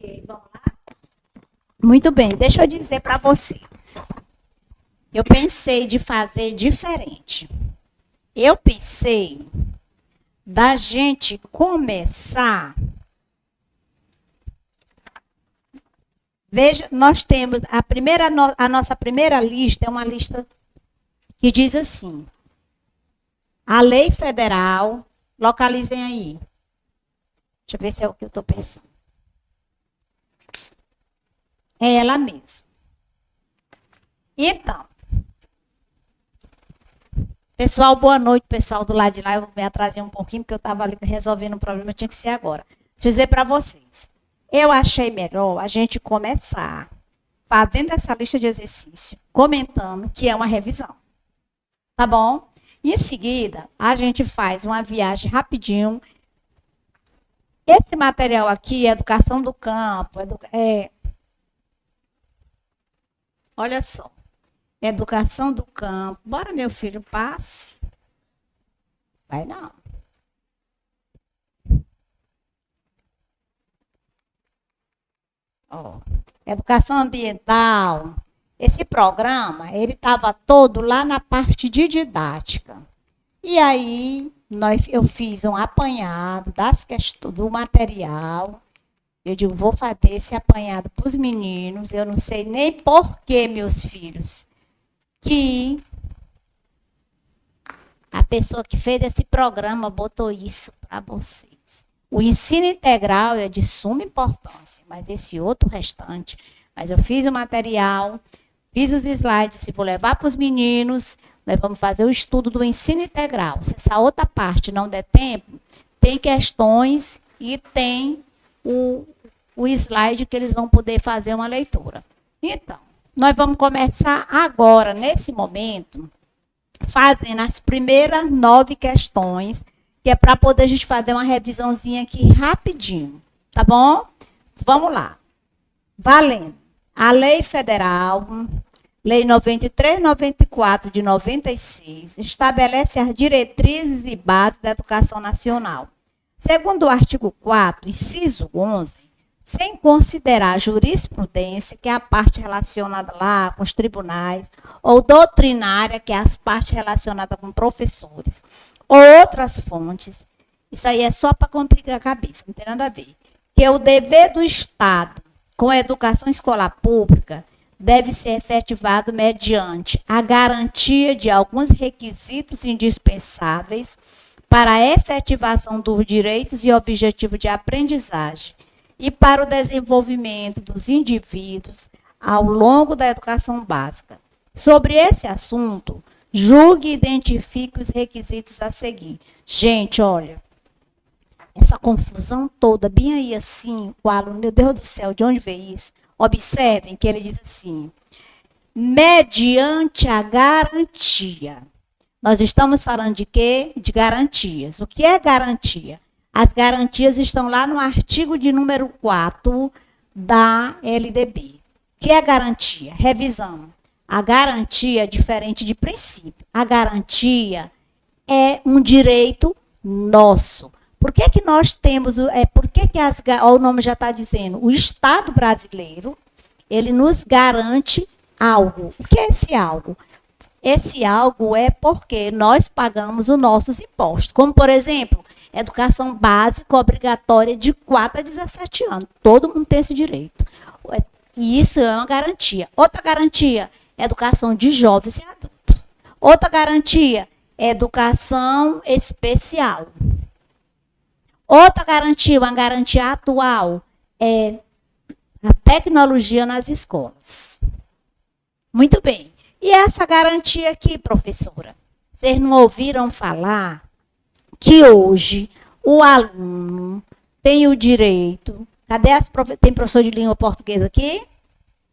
Ok, vamos lá? Muito bem, deixa eu dizer para vocês. Eu pensei de fazer diferente. Eu pensei da gente começar. Veja, nós temos a nossa primeira lista é uma lista que diz assim: a lei federal, localizem aí. Deixa eu ver se é o que eu estou pensando. É ela mesma. Então, pessoal, boa noite, pessoal do lado de lá. Eu vou me atrasar um pouquinho, porque eu estava ali resolvendo um problema, tinha que ser agora. Deixa eu dizer para vocês. Eu achei melhor a gente começar fazendo essa lista de exercício, comentando que é uma revisão. Tá bom? Em seguida, a gente faz uma viagem rapidinho. Esse material aqui é educação do campo, olha só. Educação do campo. Bora, meu filho, passe. Vai não. Ó, educação ambiental. Esse programa, ele estava todo lá na parte de didática. E aí, eu fiz um apanhado das questões do material. Eu digo, vou fazer esse apanhado para os meninos. Eu não sei nem por que, meus filhos, que a pessoa que fez esse programa botou isso para vocês. O ensino integral é de suma importância, mas esse outro restante. Mas eu fiz o material, fiz os slides, vou levar para os meninos, nós vamos fazer o estudo do ensino integral. Se essa outra parte não der tempo, tem questões e tem o slide que eles vão poder fazer uma leitura. Então, nós vamos começar agora, nesse momento, fazendo as primeiras 9 questões, que é para poder a gente fazer uma revisãozinha aqui rapidinho, tá bom? Vamos lá. Valendo. A Lei Federal, Lei 93/94 de 96, estabelece as diretrizes e bases da educação nacional. Segundo o artigo 4, inciso 11, sem considerar a jurisprudência, que é a parte relacionada lá com os tribunais, ou doutrinária, que é as partes relacionadas com professores, ou outras fontes, isso aí é só para complicar a cabeça, não tem nada a ver, que o dever do Estado com a educação escolar pública deve ser efetivado mediante a garantia de alguns requisitos indispensáveis para a efetivação dos direitos e objetivos de aprendizagem e para o desenvolvimento dos indivíduos ao longo da educação básica. Sobre esse assunto, julgue e identifique os requisitos a seguir. Gente, olha, essa confusão toda, bem aí assim, o aluno, meu Deus do céu, de onde veio isso? Observem que ele diz assim, mediante a garantia. Nós estamos falando de quê? De garantias. O que é garantia? As garantias estão lá no artigo de número 4 da LDB. O que é garantia? Revisando. A garantia é diferente de princípio. A garantia é um direito nosso. Por que que nós temos, o nome já está dizendo, o Estado brasileiro, ele nos garante algo. O que é esse algo? Esse algo é porque nós pagamos os nossos impostos. Como, por exemplo, educação básica obrigatória de 4 a 17 anos. Todo mundo tem esse direito. E isso é uma garantia. Outra garantia, educação de jovens e adultos. Outra garantia, educação especial. Outra garantia, uma garantia atual, é a tecnologia nas escolas. Muito bem. E essa garantia aqui, professora? Vocês não ouviram falar que hoje o aluno tem o direito... Cadê tem professor de língua portuguesa aqui?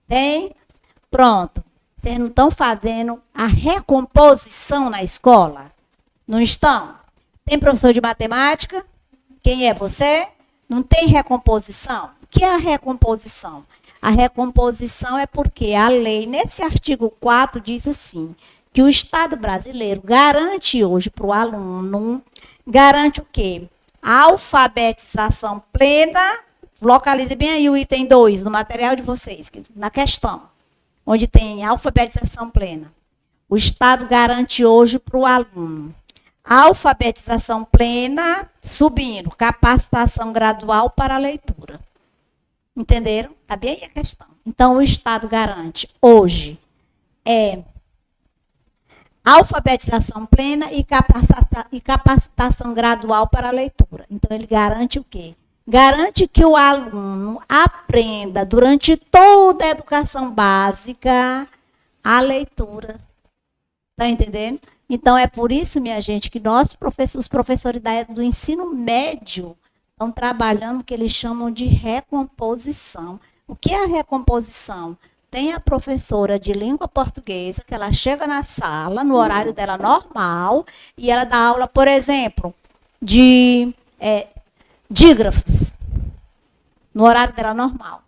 Tem? Pronto. Vocês não estão fazendo a recomposição na escola? Não estão? Tem professor de matemática? Quem é você? Não tem recomposição? O que é a recomposição? A recomposição é porque a lei, nesse artigo 4, diz assim, que o Estado brasileiro garante hoje para o aluno, garante o quê? Alfabetização plena, localize bem aí o item 2 no material de vocês, na questão, onde tem alfabetização plena. O Estado garante hoje para o aluno alfabetização plena, subindo, capacitação gradual para a leitura. Entenderam? Está bem aí a questão. Então, o Estado garante hoje alfabetização plena e capacitação gradual para a leitura. Então, ele garante o quê? Garante que o aluno aprenda durante toda a educação básica a leitura. Está entendendo? Então, é por isso, minha gente, que nós, os professores do ensino médio, estão trabalhando o que eles chamam de recomposição. O que é a recomposição? Tem a professora de língua portuguesa, que ela chega na sala, no horário dela normal, e ela dá aula, por exemplo, de dígrafos, no horário dela normal.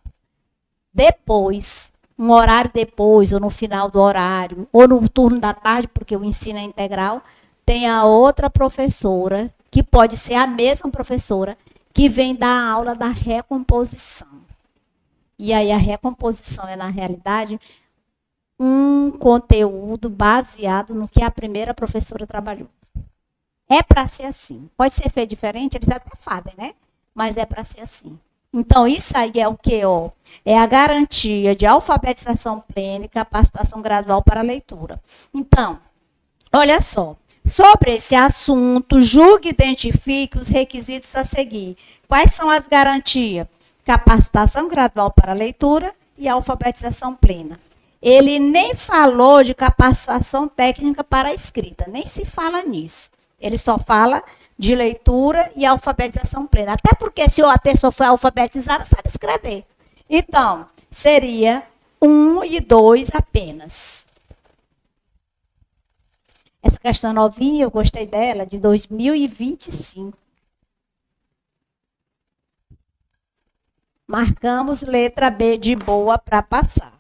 Depois, um horário depois, ou no final do horário, ou no turno da tarde, porque o ensino é integral, tem a outra professora, que pode ser a mesma professora, que vem dar aula da recomposição. E aí a recomposição é, na realidade, um conteúdo baseado no que a primeira professora trabalhou. É para ser assim. Pode ser feito diferente, eles até fazem, né? Mas é para ser assim. Então, isso aí é o quê? É a garantia de alfabetização plena e capacitação gradual para a leitura. Então, olha só. Sobre esse assunto, julgue e identifique os requisitos a seguir. Quais são as garantias? Capacitação gradual para a leitura e alfabetização plena. Ele nem falou de capacitação técnica para a escrita, nem se fala nisso. Ele só fala de leitura e alfabetização plena. Até porque se a pessoa foi alfabetizada, sabe escrever. Então, seria 1 e 2 apenas. Essa questão novinha, eu gostei dela, de 2025. Marcamos letra B de boa para passar.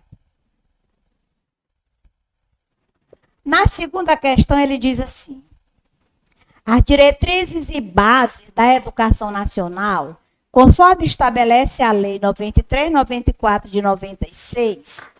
Na segunda questão, ele diz assim: as diretrizes e bases da educação nacional, conforme estabelece a Lei 93/94 de 96,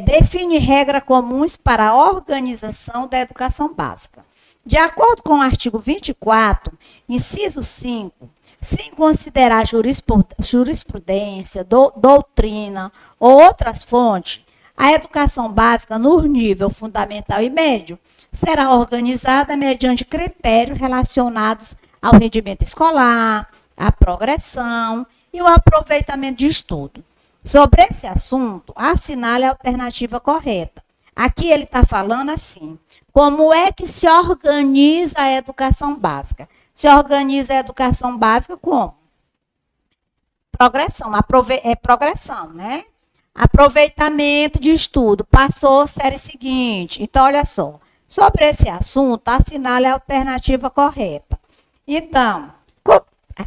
define regras comuns para a organização da educação básica. De acordo com o artigo 24, inciso 5, sem considerar jurisprudência, doutrina ou outras fontes, a educação básica no nível fundamental e médio será organizada mediante critérios relacionados ao rendimento escolar, à progressão e o aproveitamento de estudo. Sobre esse assunto, assinale a alternativa correta. Aqui ele está falando assim: como é que se organiza a educação básica? Se organiza a educação básica como? Progressão, progressão, né? Aproveitamento de estudo, passou série seguinte. Então, olha só, sobre esse assunto, assinale a alternativa correta. Então,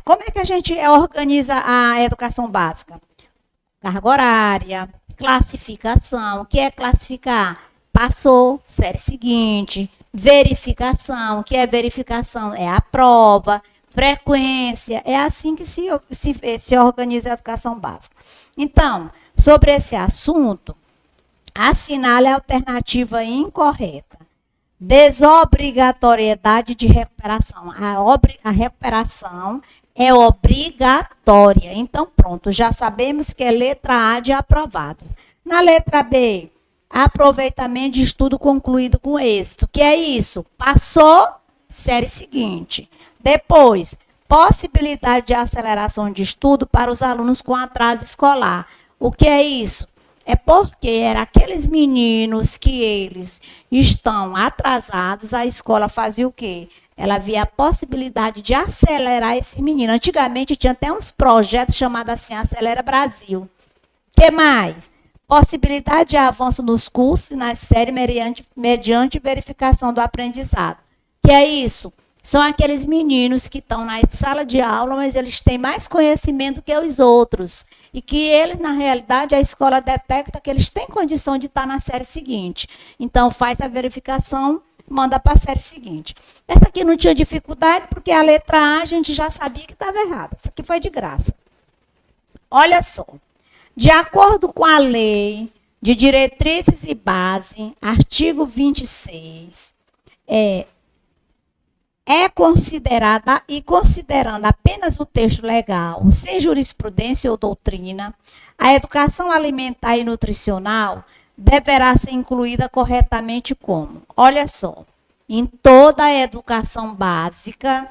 como é que a gente organiza a educação básica? Carga horária, classificação. O que é classificar? Passou, série seguinte. Verificação. O que é verificação? É a prova. Frequência. É assim que se organiza a educação básica. Então, sobre esse assunto, assinale a alternativa incorreta. Desobrigatoriedade de recuperação. A recuperação é obrigatória. Então, pronto, já sabemos que é letra A de aprovado. Na letra B, aproveitamento de estudo concluído com êxito. Que é isso? Passou, série seguinte. Depois, possibilidade de aceleração de estudo para os alunos com atraso escolar. O que é isso? É porque eram aqueles meninos que eles estão atrasados, a escola fazia o quê? Ela via a possibilidade de acelerar esse menino. Antigamente tinha até uns projetos chamados assim, Acelera Brasil. O que mais? Possibilidade de avanço nos cursos e nas séries mediante verificação do aprendizado. Que é isso? São aqueles meninos que estão na sala de aula, mas eles têm mais conhecimento que os outros. E que eles, na realidade, a escola detecta que eles têm condição de estar na série seguinte. Então, faz a verificação manda para a série seguinte. Essa aqui não tinha dificuldade, porque a letra A a gente já sabia que estava errada. Essa aqui foi de graça. Olha só. De acordo com a lei de diretrizes e base, artigo 26, é considerada, e considerando apenas o texto legal, sem jurisprudência ou doutrina, a educação alimentar e nutricional deverá ser incluída corretamente como? Olha só, em toda a educação básica,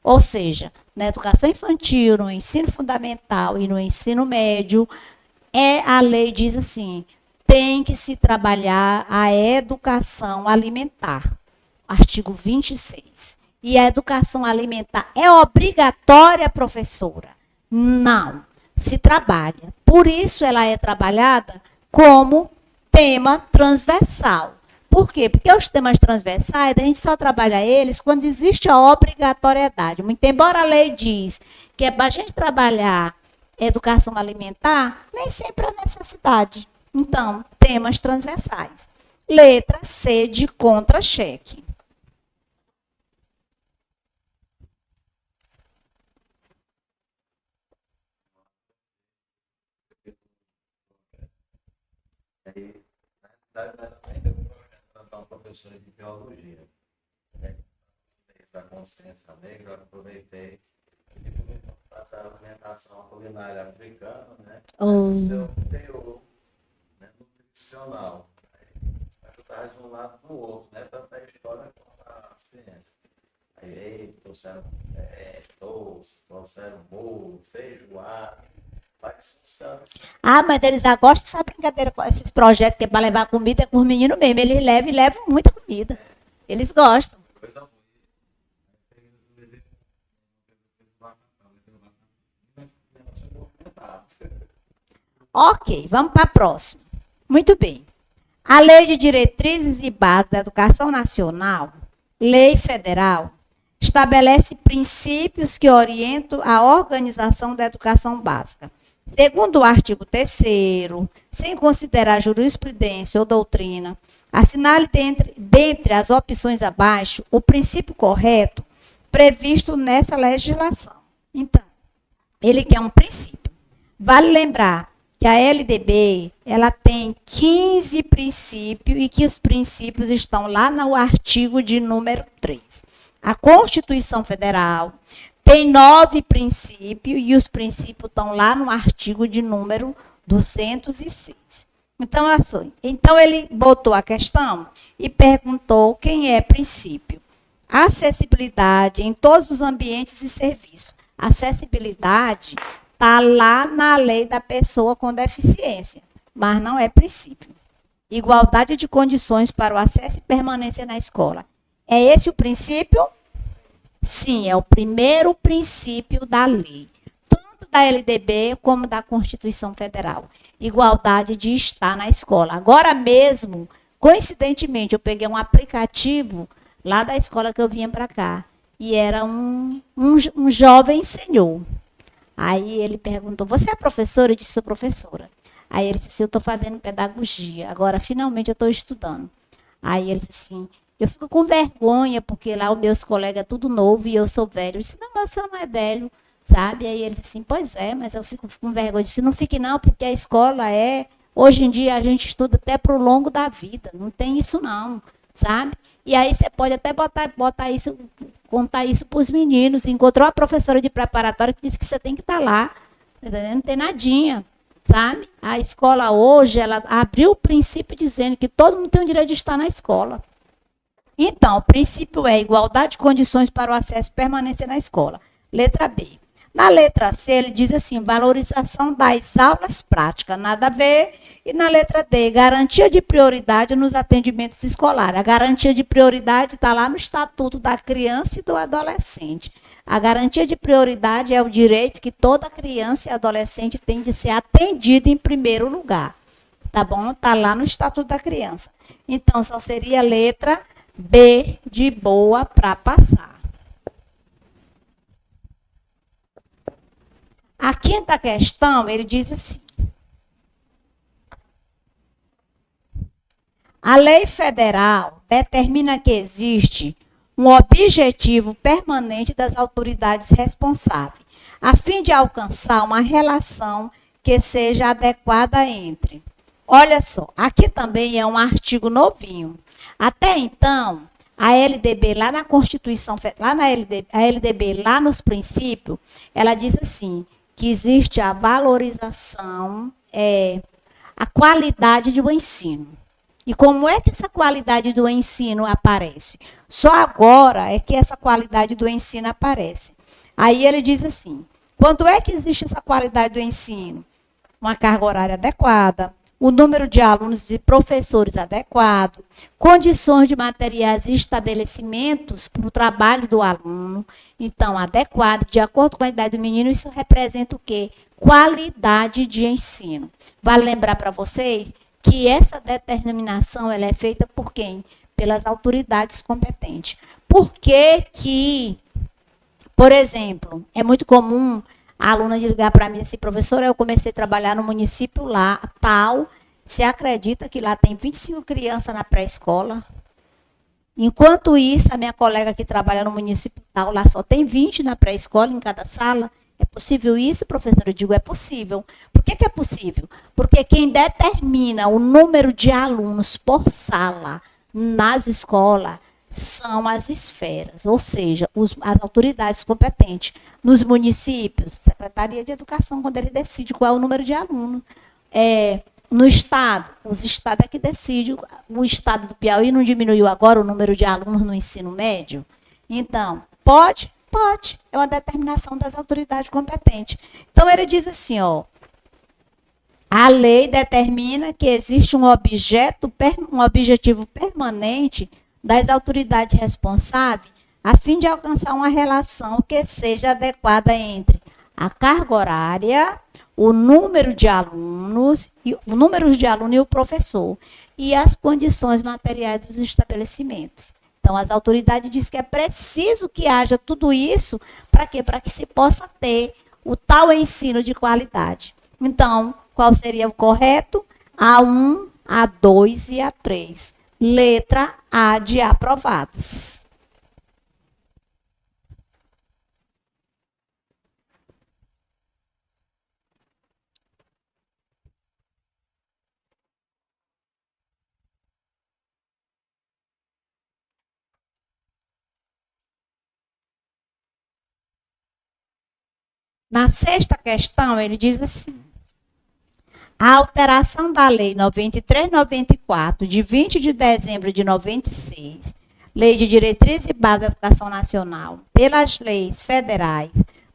ou seja, na educação infantil, no ensino fundamental e no ensino médio, a lei diz assim, tem que se trabalhar a educação alimentar. Artigo 26. E a educação alimentar é obrigatória, professora? Não, se trabalha. Por isso ela é trabalhada como tema transversal. Por quê? Porque os temas transversais, a gente só trabalha eles quando existe a obrigatoriedade. Muito embora a lei diz que é para a gente trabalhar educação alimentar, nem sempre há necessidade. Então, temas transversais. Letra C de contra-cheque. Ainda vou tratar uma professora de biologia, né? Da consciência negra, eu aproveitei e fazer a alimentação culinária africana, né? O seu teor, né? Nutricional. Ajudar de um lado para o outro, né? Tanto a história quanto a ciência. Aí trouxeram doce, trouxeram bolo, feijoada. Mas eles já gostam dessa brincadeira com esses projetos que é para levar comida com os meninos mesmo. Eles levam muita comida. Eles gostam. Ok, vamos para a próxima. Muito bem. A Lei de Diretrizes e Bases da Educação Nacional, Lei Federal, estabelece princípios que orientam a organização da educação básica. Segundo o artigo 3º, sem considerar jurisprudência ou doutrina, assinale dentre as opções abaixo o princípio correto previsto nessa legislação. Então, ele quer um princípio. Vale lembrar que a LDB, ela tem 15 princípios e que os princípios estão lá no artigo de número 3. A Constituição Federal tem 9 princípios e os princípios estão lá no artigo de número 206. Então ele botou a questão e perguntou quem é princípio. Acessibilidade em todos os ambientes e serviços. Acessibilidade está lá na lei da pessoa com deficiência, mas não é princípio. Igualdade de condições para o acesso e permanência na escola. É esse o princípio? Sim, é o primeiro princípio da lei, tanto da LDB como da Constituição Federal. Igualdade de estar na escola. Agora mesmo, coincidentemente, eu peguei um aplicativo lá da escola que eu vinha para cá, e era um jovem senhor. Aí ele perguntou, você é professora? Eu disse, sou professora. Aí ele disse assim, eu estou fazendo pedagogia, agora finalmente eu estou estudando. Aí ele disse assim, eu fico com vergonha, porque lá os meus colegas é tudo novo e eu sou velho. Eu disse, não, mas o senhor não é velho, sabe? Aí ele disse assim, pois é, mas eu fico com vergonha. Eu disse, não fique não, porque a escola hoje em dia a gente estuda até para o longo da vida, não tem isso não, sabe? E aí você pode até contar isso para os meninos. Encontrou a professora de preparatória que disse que você tem que estar lá, não tem nadinha, sabe? A escola hoje, ela abriu o princípio dizendo que todo mundo tem o direito de estar na escola. Então, o princípio é igualdade de condições para o acesso e permanência na escola. Letra B. Na letra C, ele diz assim, valorização das aulas práticas, nada a ver. E na letra D, garantia de prioridade nos atendimentos escolares. A garantia de prioridade está lá no Estatuto da Criança e do Adolescente. A garantia de prioridade é o direito que toda criança e adolescente tem de ser atendida em primeiro lugar. Tá bom? Está lá no Estatuto da Criança. Então, só seria a letra B de boa para passar. A quinta questão, ele diz assim. A lei federal determina que existe um objetivo permanente das autoridades responsáveis, a fim de alcançar uma relação que seja adequada entre. Olha só, aqui também é um artigo novinho. Até então, a LDB lá na Constituição, a LDB lá nos princípios, ela diz assim, que existe a valorização, a qualidade do ensino. E como é que essa qualidade do ensino aparece? Só agora é que essa qualidade do ensino aparece. Aí ele diz assim, quando é que existe essa qualidade do ensino? Uma carga horária adequada, o número de alunos e professores adequado, condições de materiais e estabelecimentos para o trabalho do aluno, então, adequado, de acordo com a idade do menino, isso representa o quê? Qualidade de ensino. Vale lembrar para vocês que essa determinação ela é feita por quem? Pelas autoridades competentes. Por que, por exemplo, é muito comum a aluna de ligar para mim assim, professora, eu comecei a trabalhar no município lá, tal, você acredita que lá tem 25 crianças na pré-escola? Enquanto isso, a minha colega que trabalha no município tal, lá só tem 20 na pré-escola, em cada sala. É possível isso, professora? Eu digo, é possível. Por que é possível? Porque quem determina o número de alunos por sala nas escolas são as esferas, ou seja, as autoridades competentes. Nos municípios, Secretaria de Educação, quando ele decide qual é o número de alunos. No Estado, os estados é que decidem. O Estado do Piauí não diminuiu agora o número de alunos no ensino médio? Então, pode? Pode. É uma determinação das autoridades competentes. Então, ele diz assim, ó, a lei determina que existe um objetivo permanente das autoridades responsáveis a fim de alcançar uma relação que seja adequada entre a carga horária, o número de alunos e o professor e as condições materiais dos estabelecimentos. Então, as autoridades dizem que é preciso que haja tudo isso, para quê? Para que se possa ter o tal ensino de qualidade. Então, qual seria o correto? A1, A2 e A3. Letra A de aprovados. Na sexta questão, ele diz assim, a alteração da Lei 93/94, de 20 de dezembro de 96, Lei de Diretriz e Base da Educação Nacional, pelas leis federais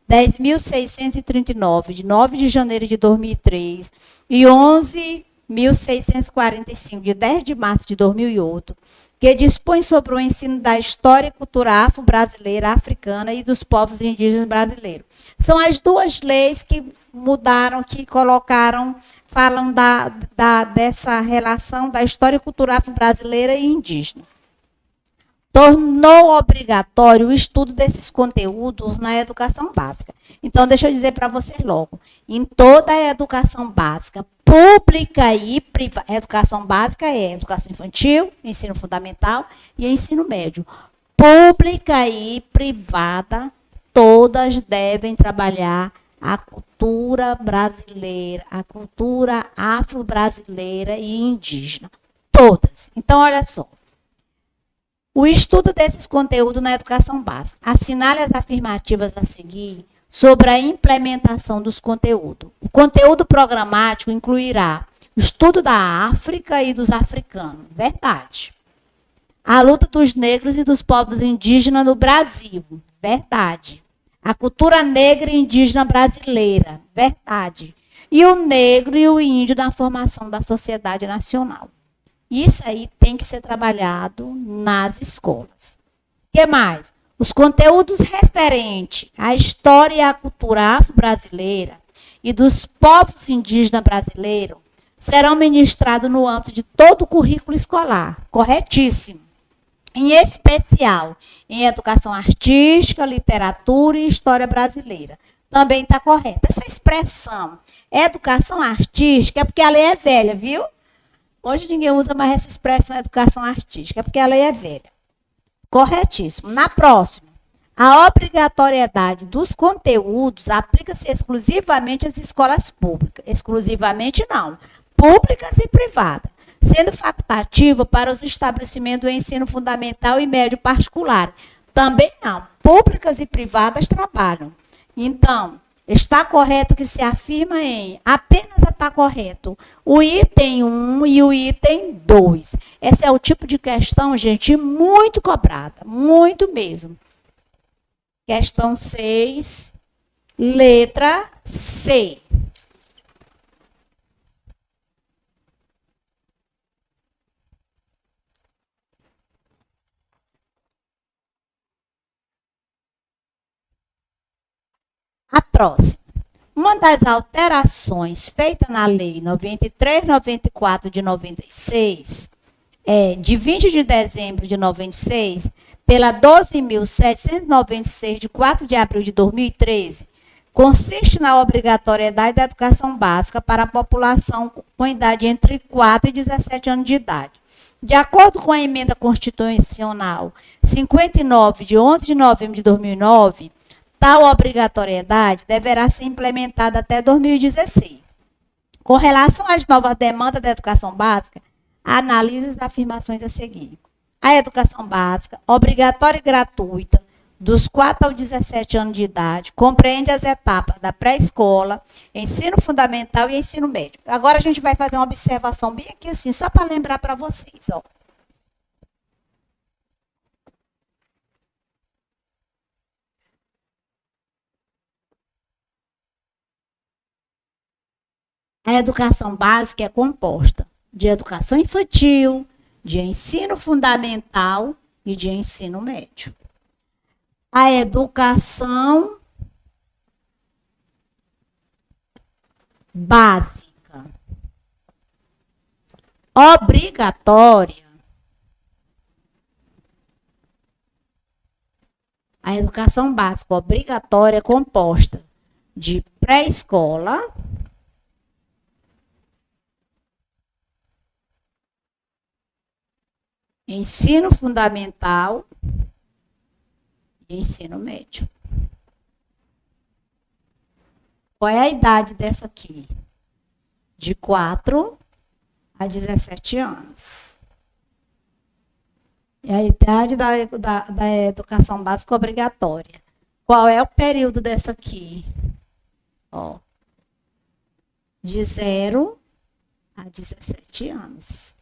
10.639, de 9 de janeiro de 2003, e 11.645, de 10 de março de 2008, que dispõe sobre o ensino da história e cultura afro-brasileira, africana e dos povos indígenas brasileiros. São as duas leis que mudaram, que colocaram, falam dessa relação da história e cultura afro-brasileira e indígena. Tornou obrigatório o estudo desses conteúdos na educação básica. Então, deixa eu dizer para vocês logo, em toda a educação básica, pública e privada, educação básica é educação infantil, ensino fundamental e ensino médio. Pública e privada, todas devem trabalhar a cultura brasileira, a cultura afro-brasileira e indígena. Todas. Então, olha só. O estudo desses conteúdos na educação básica. Assinale as afirmativas a seguir sobre a implementação dos conteúdos. O conteúdo programático incluirá o estudo da África e dos africanos. Verdade. A luta dos negros e dos povos indígenas no Brasil. Verdade. A cultura negra e indígena brasileira. Verdade. E o negro e o índio na formação da sociedade nacional. Isso aí tem que ser trabalhado nas escolas. O que mais? Os conteúdos referentes à história e à cultura afro-brasileira e dos povos indígenas brasileiros serão ministrados no âmbito de todo o currículo escolar. Corretíssimo. Em especial em educação artística, literatura e história brasileira. Também está correta. Essa expressão, educação artística, é porque a lei é velha, viu? Hoje ninguém usa mais essa expressão educação artística, porque a lei é velha. Corretíssimo. Na próxima, a obrigatoriedade dos conteúdos aplica-se exclusivamente às escolas públicas. Exclusivamente não. Públicas e privadas, sendo facultativa para os estabelecimentos do ensino fundamental e médio particular. Também não. Públicas e privadas trabalham. Então, está correto que se afirma em, apenas está correto, o item 1 e o item 2. Esse é o tipo de questão, gente, muito cobrada, muito mesmo. Questão 6, letra C. A próxima. Uma das alterações feitas na Lei 93/94 de 96, de 20 de dezembro de 96, pela 12.796, de 4 de abril de 2013, consiste na obrigatoriedade da educação básica para a população com idade entre 4 e 17 anos de idade. De acordo com a emenda constitucional 59, de 11 de novembro de 2009, tal obrigatoriedade deverá ser implementada até 2016. Com relação às novas demandas da educação básica, analise as afirmações a seguir. A educação básica, obrigatória e gratuita, dos 4 aos 17 anos de idade, compreende as etapas da pré-escola, ensino fundamental e ensino médio. Agora a gente vai fazer uma observação bem aqui assim, só para lembrar para vocês, ó. A educação básica é composta de educação infantil, de ensino fundamental e de ensino médio. A educação básica obrigatória. A educação básica obrigatória é composta de pré-escola, ensino fundamental e ensino médio. Qual é a idade dessa aqui? De 4 a 17 anos. É a idade da educação básica obrigatória. Qual é o período dessa aqui? Ó, de 0 a 17 anos.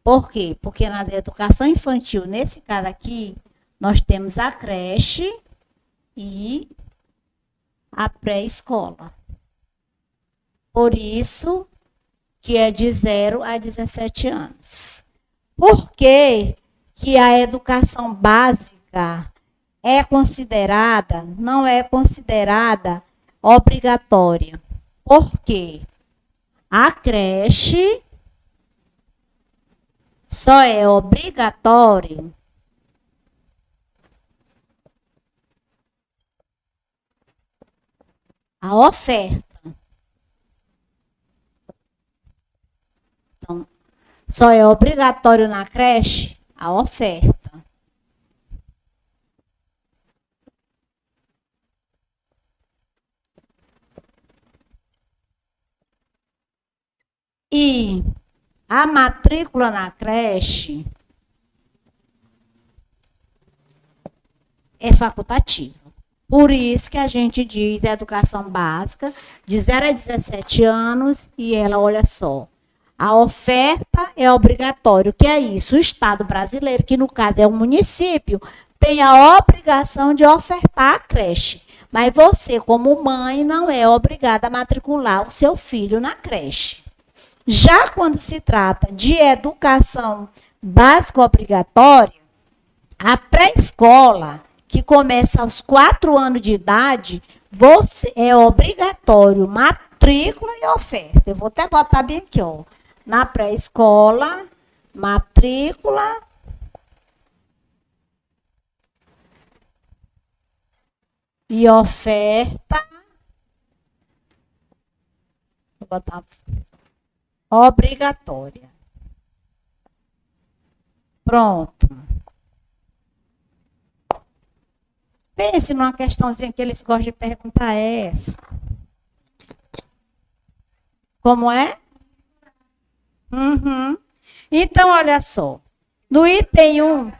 Por quê? Porque na educação infantil, nesse caso aqui, nós temos a creche e a pré-escola. Por isso que é de 0 a 17 anos. Por que que a educação básica não é considerada obrigatória? Porque a creche só é obrigatório a oferta. Então, só é obrigatório na creche a oferta. E a matrícula na creche é facultativa. Por isso que a gente diz a educação básica de 0 a 17 anos e ela, olha só, a oferta é obrigatória. O que é isso? O Estado brasileiro, que no caso é o município, tem a obrigação de ofertar a creche. Mas você, como mãe, não é obrigada a matricular o seu filho na creche. Já quando se trata de educação básica obrigatória, a pré-escola, que começa aos 4 anos de idade, é obrigatório matrícula e oferta. Eu vou até botar bem aqui, ó. Na pré-escola, matrícula e oferta. Vou botar obrigatória. Pronto. Pense numa questãozinha que eles gostam de perguntar essa. Como é? Uhum. Então, olha só. No item 1.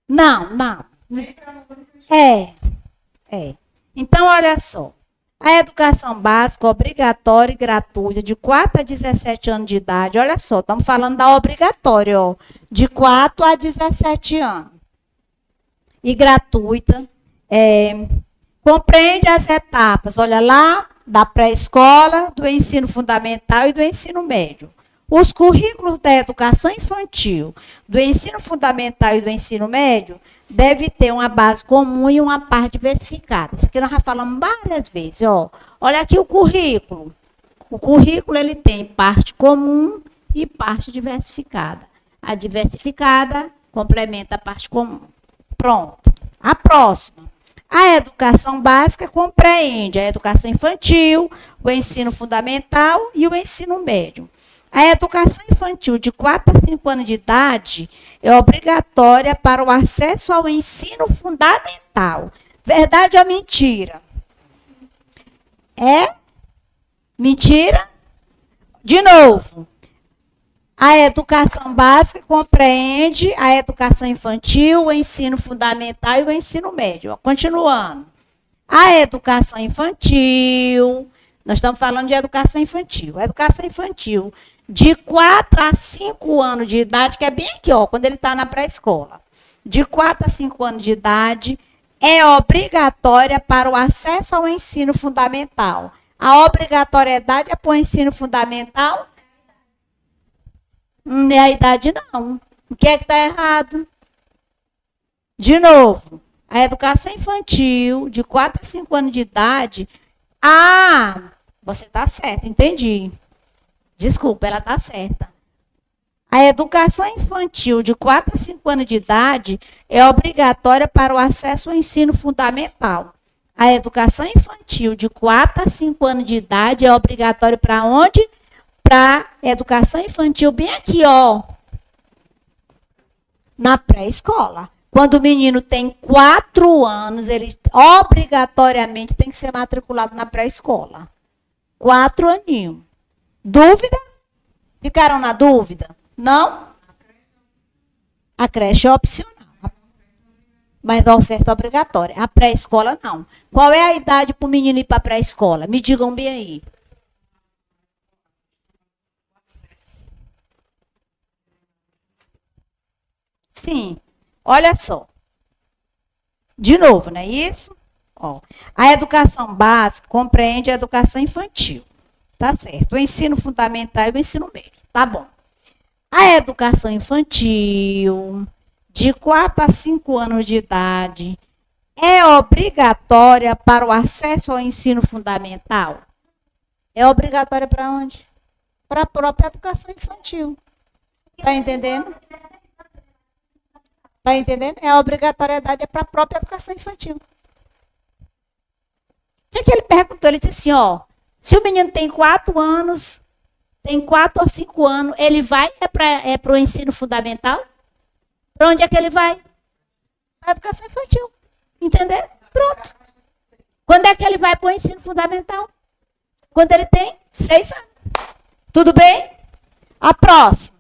Não. É. Então, olha só. A educação básica obrigatória e gratuita de 4 a 17 anos de idade. Olha só, estamos falando da obrigatória, ó, de 4 a 17 anos. E gratuita. Compreende as etapas, olha lá, da pré-escola, do ensino fundamental e do ensino médio. Os currículos da educação infantil, do ensino fundamental e do ensino médio, deve ter uma base comum e uma parte diversificada. Isso aqui nós já falamos várias vezes. Ó. Olha aqui o currículo. O currículo ele tem parte comum e parte diversificada. A diversificada complementa a parte comum. Pronto. A próxima. A educação básica compreende a educação infantil, o ensino fundamental e o ensino médio. A educação infantil de 4 a 5 anos de idade é obrigatória para o acesso ao ensino fundamental. Verdade ou mentira? É? Mentira? De novo. A educação básica compreende a educação infantil, o ensino fundamental e o ensino médio. Continuando. A educação infantil, nós estamos falando de educação infantil. A educação infantil de 4 a 5 anos de idade, que é bem aqui, ó, quando ele está na pré-escola. De 4 a 5 anos de idade, é obrigatória para o acesso ao ensino fundamental. A obrigatoriedade é para o ensino fundamental? Não é a idade, não. O que é que está errado? De novo, a educação infantil, de 4 a 5 anos de idade, você está certa, entendi. Desculpa, ela está certa. A educação infantil de 4 a 5 anos de idade é obrigatória para o acesso ao ensino fundamental. A educação infantil de 4 a 5 anos de idade é obrigatória para onde? Para educação infantil, bem aqui, ó. Na pré-escola. Quando o menino tem 4 anos, ele obrigatoriamente tem que ser matriculado na pré-escola. 4 aninhos. Dúvida? Ficaram na dúvida? Não? A creche é opcional. Mas a oferta é obrigatória. A pré-escola, não. Qual é a idade para o menino ir para a pré-escola? Me digam bem aí. Sim. Olha só. De novo, não é isso? Ó. A educação básica compreende a educação infantil. Tá certo. O ensino fundamental e o ensino médio. Tá bom. A educação infantil, de 4 a 5 anos de idade, é obrigatória para o acesso ao ensino fundamental? É obrigatória para onde? Para a própria educação infantil. Tá entendendo? Tá entendendo? A obrigatoriedade é para a própria educação infantil. O que ele perguntou? Ele disse assim, ó, se o menino tem 4 anos, tem 4 ou 5 anos, ele vai para o ensino fundamental? Para onde é que ele vai? Para a educação infantil. Entendeu? Pronto. Quando é que ele vai para o ensino fundamental? Quando ele tem 6 anos. Tudo bem? A próxima.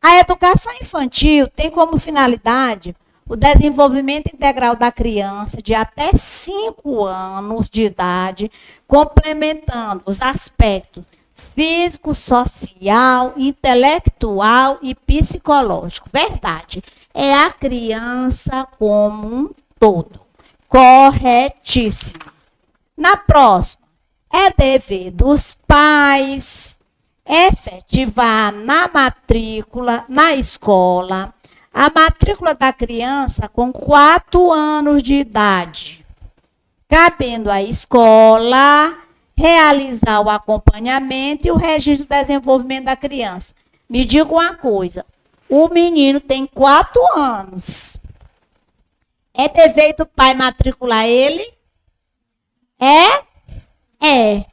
A educação infantil tem como finalidade o desenvolvimento integral da criança de até 5 anos de idade, complementando os aspectos físico, social, intelectual e psicológico. Verdade. É a criança como um todo. Corretíssimo. Na próxima, é dever dos pais efetivar na matrícula, na escola, a matrícula da criança com 4 anos de idade, cabendo à escola realizar o acompanhamento e o registro do desenvolvimento da criança. Me diga uma coisa, o menino tem 4 anos, é dever do pai matricular ele? É.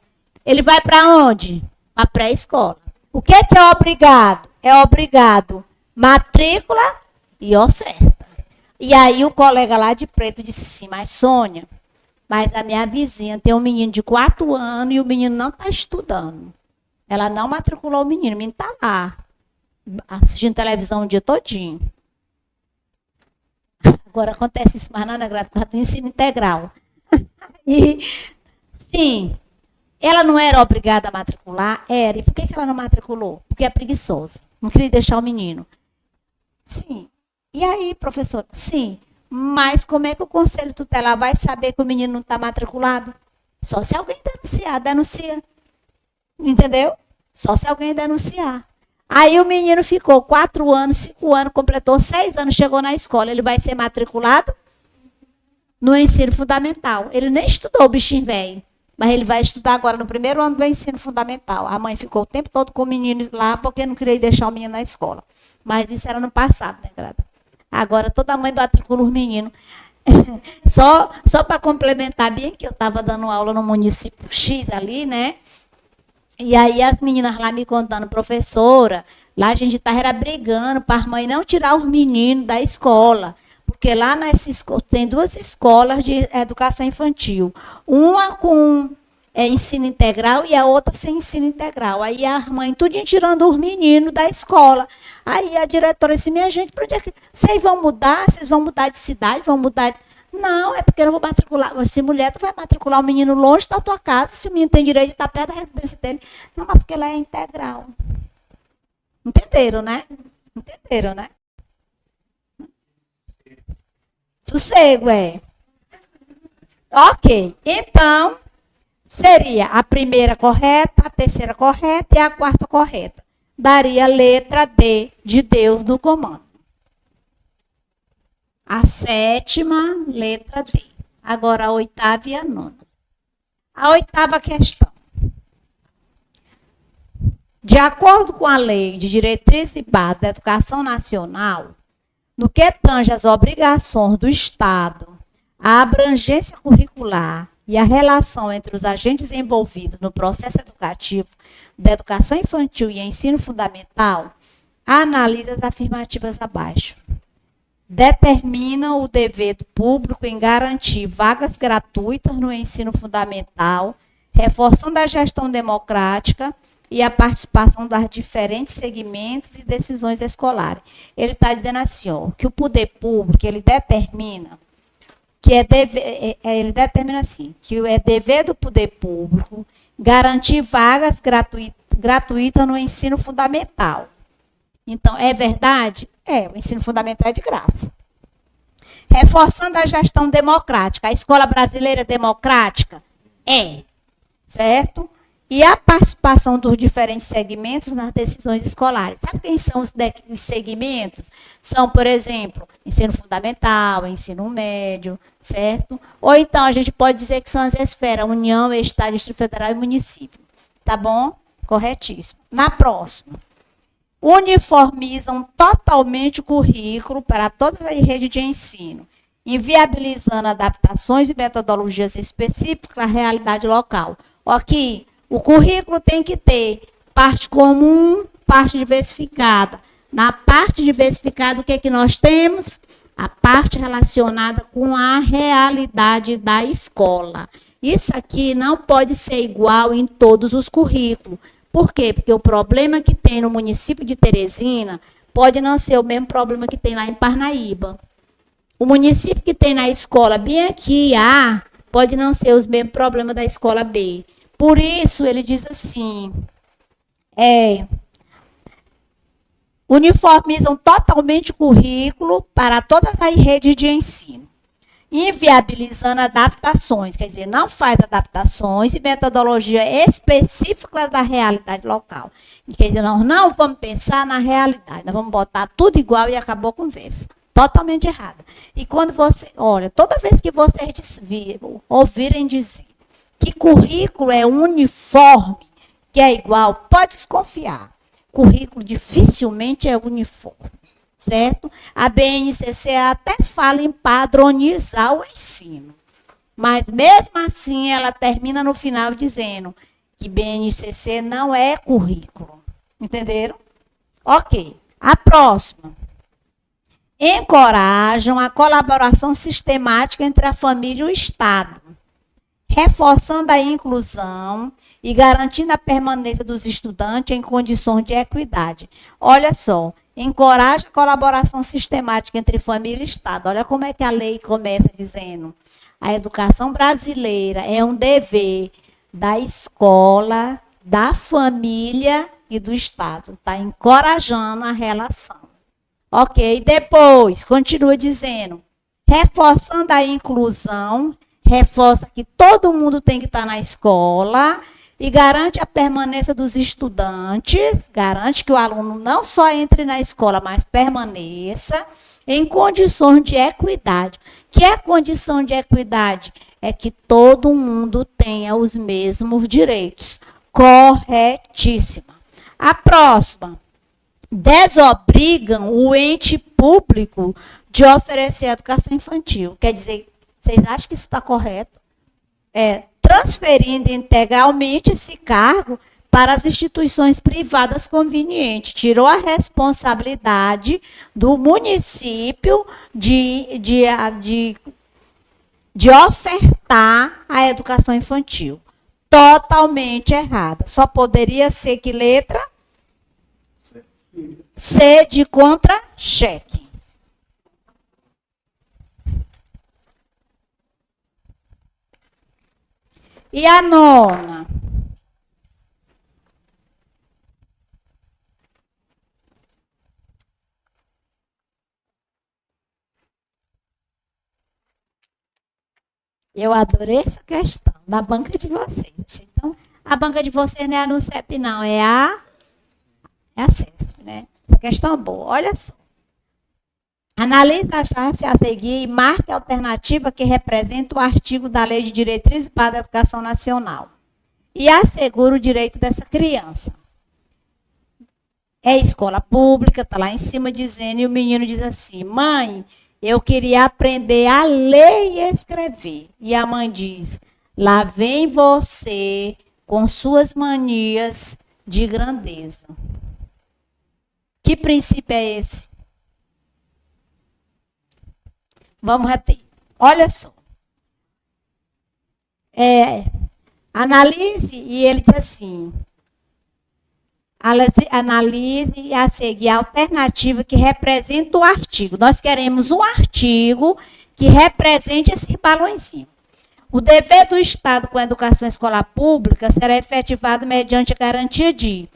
Ele vai para onde? Para pré-escola. O que é obrigado? É obrigado matrícula e oferta. E aí o colega lá de preto disse assim, mas Sônia, mas a minha vizinha tem um menino de 4 anos e o menino não está estudando. Ela não matriculou o menino está lá, assistindo televisão o dia todinho. Agora acontece isso mais na grade, por causa do ensino integral. E, sim, ela não era obrigada a matricular? Era. E por que ela não matriculou? Porque é preguiçosa. Não queria deixar o menino. Sim. E aí, professora? Sim. Mas como é que o conselho tutelar vai saber que o menino não está matriculado? Só se alguém denunciar. Denuncia. Entendeu? Só se alguém denunciar. Aí o menino ficou 4 anos, 5 anos, completou 6 anos, chegou na escola. Ele vai ser matriculado no ensino fundamental. Ele nem estudou o bichinho velho. Mas ele vai estudar agora no 1º ano do ensino fundamental. A mãe ficou o tempo todo com o menino lá porque não queria deixar o menino na escola. Mas isso era no passado, né, Grada? Agora toda mãe matricula os meninos. Só para complementar bem que eu estava dando aula no município X ali, né? E aí as meninas lá me contando, professora, lá a gente estava brigando para as mães não tirar os meninos da escola. Porque lá tem 2 escolas de educação infantil. Uma com ensino integral e a outra sem ensino integral. Aí a mãe tudinho tirando os meninos da escola. Aí a diretora disse, minha gente, para onde é que vocês vão mudar? Vocês vão mudar de cidade? Vão mudar? Não, é porque eu não vou matricular. Se mulher, tu vai matricular o menino longe da tua casa, se o menino tem direito de estar perto da residência dele. Não, mas porque ela é integral. Entenderam, né? Entenderam, né? Sossego, Ok. Então, seria a primeira correta, a terceira correta e a quarta correta. Daria a letra D de Deus no comando. A 7ª, letra D. Agora a 8ª e a 9ª. A 8ª questão. De acordo com a Lei de Diretrizes e Bases da Educação Nacional, no que tange às obrigações do Estado, a abrangência curricular e a relação entre os agentes envolvidos no processo educativo da educação infantil e ensino fundamental, analisa as afirmativas abaixo. Determina o dever do público em garantir vagas gratuitas no ensino fundamental, reforçando a gestão democrática e a participação das diferentes segmentos e decisões escolares. Ele está dizendo assim, que o poder público, ele determina que é dever do poder público garantir vagas gratuitas no ensino fundamental. Então, é verdade? O ensino fundamental é de graça. Reforçando a gestão democrática. A escola brasileira é democrática? Certo? E a participação dos diferentes segmentos nas decisões escolares. Sabe quem são os segmentos? São, por exemplo, ensino fundamental, ensino médio, certo? Ou então a gente pode dizer que são as esferas, União, Estado, Distrito Federal e município. Tá bom? Corretíssimo. Na próxima. Uniformizam totalmente o currículo para toda a rede de ensino, inviabilizando adaptações e metodologias específicas à realidade local. Aqui, o currículo tem que ter parte comum, parte diversificada. Na parte diversificada, o que é que nós temos? A parte relacionada com a realidade da escola. Isso aqui não pode ser igual em todos os currículos. Por quê? Porque o problema que tem no município de Teresina pode não ser o mesmo problema que tem lá em Parnaíba. O município que tem na escola bem aqui, A, pode não ser os mesmos problemas da escola B. Por isso, ele diz assim, uniformizam totalmente o currículo para todas as redes de ensino, inviabilizando adaptações, quer dizer, não faz adaptações e metodologia específica da realidade local. Quer dizer, nós não vamos pensar na realidade, nós vamos botar tudo igual e acabou a conversa. Totalmente errada. E quando você, olha, toda vez que vocês ouvirem dizer que currículo é uniforme, que é igual, pode desconfiar. Currículo dificilmente é uniforme, certo? A BNCC até fala em padronizar o ensino. Mas, mesmo assim, ela termina no final dizendo que BNCC não é currículo. Entenderam? Ok. A próxima. Encorajam a colaboração sistemática entre a família e o Estado, reforçando a inclusão e garantindo a permanência dos estudantes em condições de equidade. Olha só, encoraja a colaboração sistemática entre família e Estado. Olha como é que a lei começa dizendo: a educação brasileira é um dever da escola, da família e do Estado. Está encorajando a relação. Ok, depois, continua dizendo, reforçando a inclusão, reforça que todo mundo tem que estar na escola e garante a permanência dos estudantes, garante que o aluno não só entre na escola, mas permaneça em condições de equidade. Que é condição de equidade? É que todo mundo tenha os mesmos direitos. Corretíssima. A próxima. Desobrigam o ente público de oferecer educação infantil. Quer dizer, vocês acham que isso está correto? Transferindo integralmente esse cargo para as instituições privadas convenientes. Tirou a responsabilidade do município de ofertar a educação infantil. Totalmente errada. Só poderia ser que letra? C de contra-cheque. E a nona? Eu adorei essa questão, na banca de vocês. Então, a banca de vocês não é a NUCEP, não, é a CESP, né? Essa questão é boa. Olha só. Analise a charte a seguir e marque a alternativa que representa o artigo da Lei de Diretrizes para a Educação Nacional e assegura o direito dessa criança. É escola pública, está lá em cima dizendo, e o menino diz assim: mãe, eu queria aprender a ler e escrever. E a mãe diz: lá vem você com suas manias de grandeza. Que princípio é esse? Vamos reter. Olha só. Analise, e ele diz assim: analise e a seguir a alternativa que representa o artigo. Nós queremos um artigo que represente esse balãozinho. O dever do Estado com a educação escolar pública será efetivado mediante a garantia de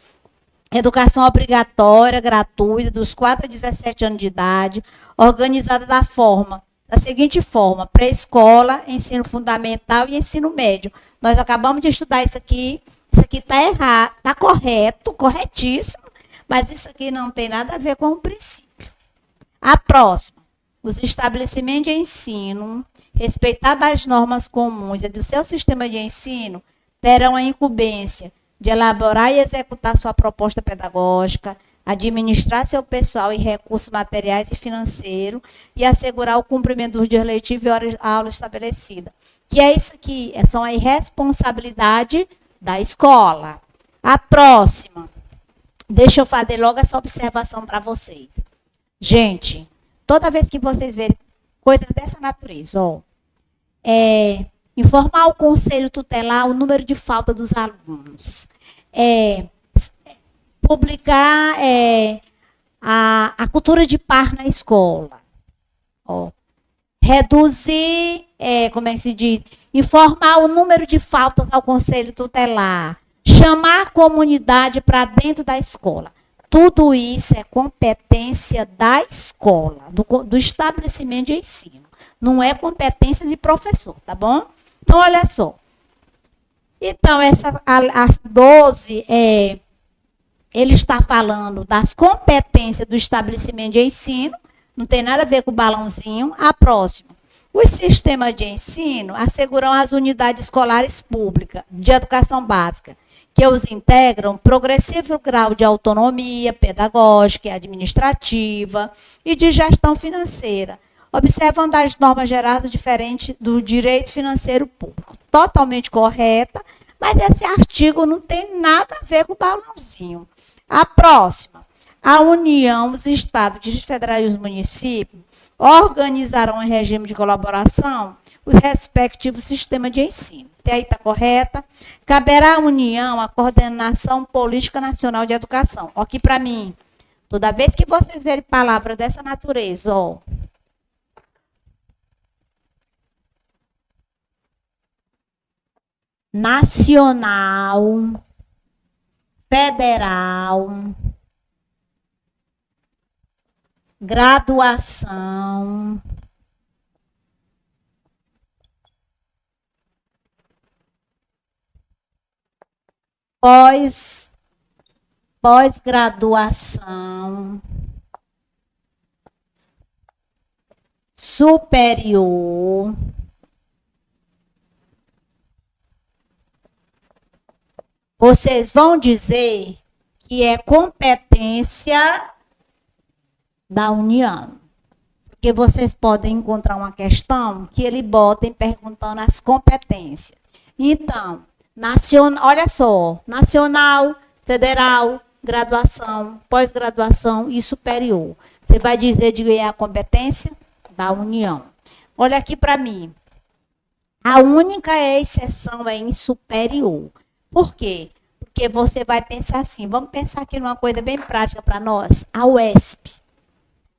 educação obrigatória, gratuita, dos 4 a 17 anos de idade, organizada da seguinte forma: pré-escola, ensino fundamental e ensino médio. Nós acabamos de estudar isso aqui está errado, está correto, corretíssimo, mas isso aqui não tem nada a ver com o princípio. A próxima: os estabelecimentos de ensino, respeitadas as normas comuns e do seu sistema de ensino, terão a incumbência de elaborar e executar sua proposta pedagógica, administrar seu pessoal e recursos materiais e financeiros e assegurar o cumprimento dos dias letivos e aula estabelecida. Que é isso aqui? É só a irresponsabilidade da escola. A próxima. Deixa eu fazer logo essa observação para vocês. Gente, toda vez que vocês verem coisas dessa natureza, informar o conselho tutelar o número de falta dos alunos. Publicar a cultura de par na escola. Reduzir, como é que se diz? Informar o número de faltas ao conselho tutelar. Chamar a comunidade para dentro da escola. Tudo isso é competência da escola, do estabelecimento de ensino. Não é competência de professor, tá bom? Então, olha só. Então, as 12, ele está falando das competências do estabelecimento de ensino, não tem nada a ver com o balãozinho. A próxima. Os sistemas de ensino asseguram as unidades escolares públicas de educação básica, que os integram progressivo grau de autonomia pedagógica e administrativa e de gestão financeira, observando as normas gerais diferentes do direito financeiro público. Totalmente correta, mas esse artigo não tem nada a ver com o balãozinho. A próxima. A União, os Estados, Distrito Federal e os municípios organizarão em regime de colaboração os respectivos sistemas de ensino. Até aí está correta. Caberá à União a coordenação política nacional de educação. Ó, aqui para mim, toda vez que vocês verem palavra dessa natureza, ó, nacional, federal, graduação, pós-graduação, superior, vocês vão dizer que é competência da União. Porque vocês podem encontrar uma questão que ele bota perguntando as competências. Então, olha só, nacional, federal, graduação, pós-graduação e superior. Você vai dizer de ganhar a competência da União. Olha aqui para mim. A única exceção é em superior. Por quê? Porque você vai pensar assim, vamos pensar aqui numa coisa bem prática para nós, a UESP.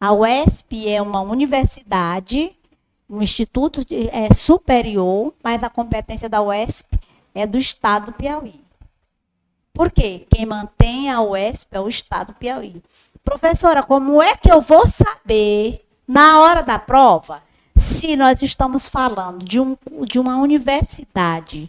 A UESP é uma universidade, um instituto superior, mas a competência da UESP é do Estado do Piauí. Por quê? Quem mantém a UESP é o Estado do Piauí. Professora, como é que eu vou saber, na hora da prova, se nós estamos falando de uma universidade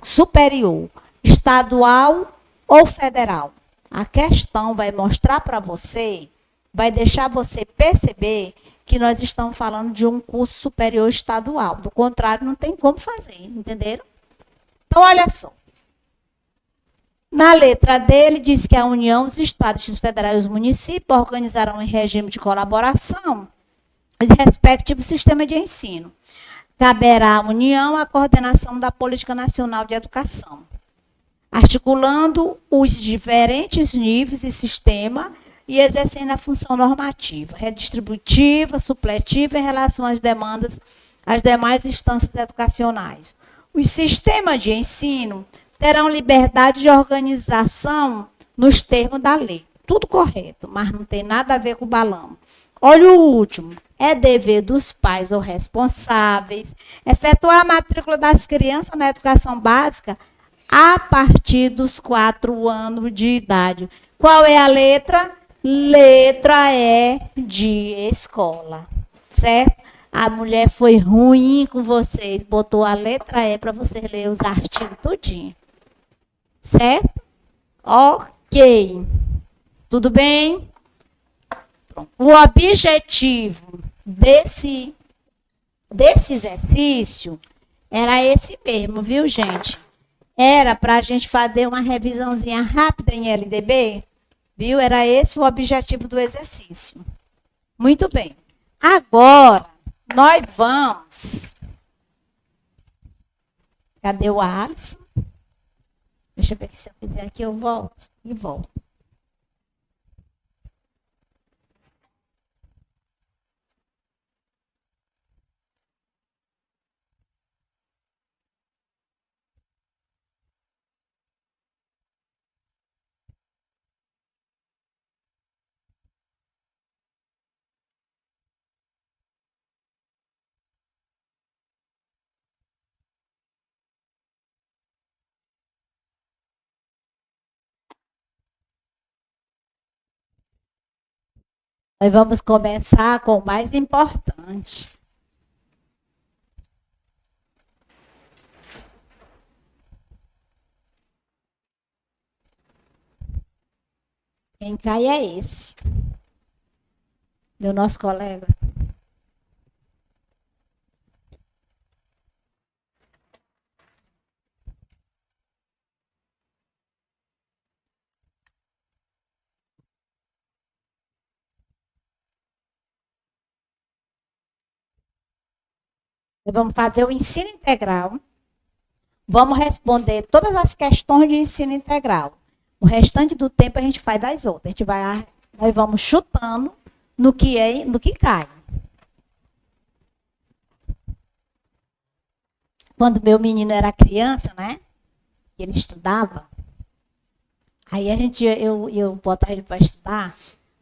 superior, estadual ou federal? A questão vai mostrar para você, vai deixar você perceber que nós estamos falando de um curso superior estadual. Do contrário, não tem como fazer, entenderam? Então, olha só. Na letra dele, diz que a União, os Estados, os Federais e os municípios organizarão em regime de colaboração os respectivos sistemas de ensino. Caberá à União a coordenação da Política Nacional de Educação, articulando os diferentes níveis e sistemas e exercendo a função normativa, redistributiva, supletiva em relação às demandas, às demais instâncias educacionais. Os sistemas de ensino terão liberdade de organização nos termos da lei. Tudo correto, mas não tem nada a ver com o balão. Olha o último. É dever dos pais ou responsáveis efetuar a matrícula das crianças na educação básica a partir dos 4 anos de idade. Qual é a letra? Letra E de escola, certo? A mulher foi ruim com vocês, botou a letra E para vocês lerem os artigos tudinho. Certo? Ok. Tudo bem? Pronto. O objetivo desse exercício era esse mesmo, viu, gente? Era para a gente fazer uma revisãozinha rápida em LDB, viu? Era esse o objetivo do exercício. Muito bem. Agora, nós vamos... Cadê o Alisson? Deixa eu ver que se eu fizer aqui eu volto e volto. Nós vamos começar com o mais importante. Quem cai é esse, do nosso colega. Vamos fazer o ensino integral. Vamos responder todas as questões de ensino integral. O restante do tempo a gente faz das outras. Nós vamos chutando no que cai. Quando meu menino era criança, né? Ele estudava. Aí eu botava ele para estudar.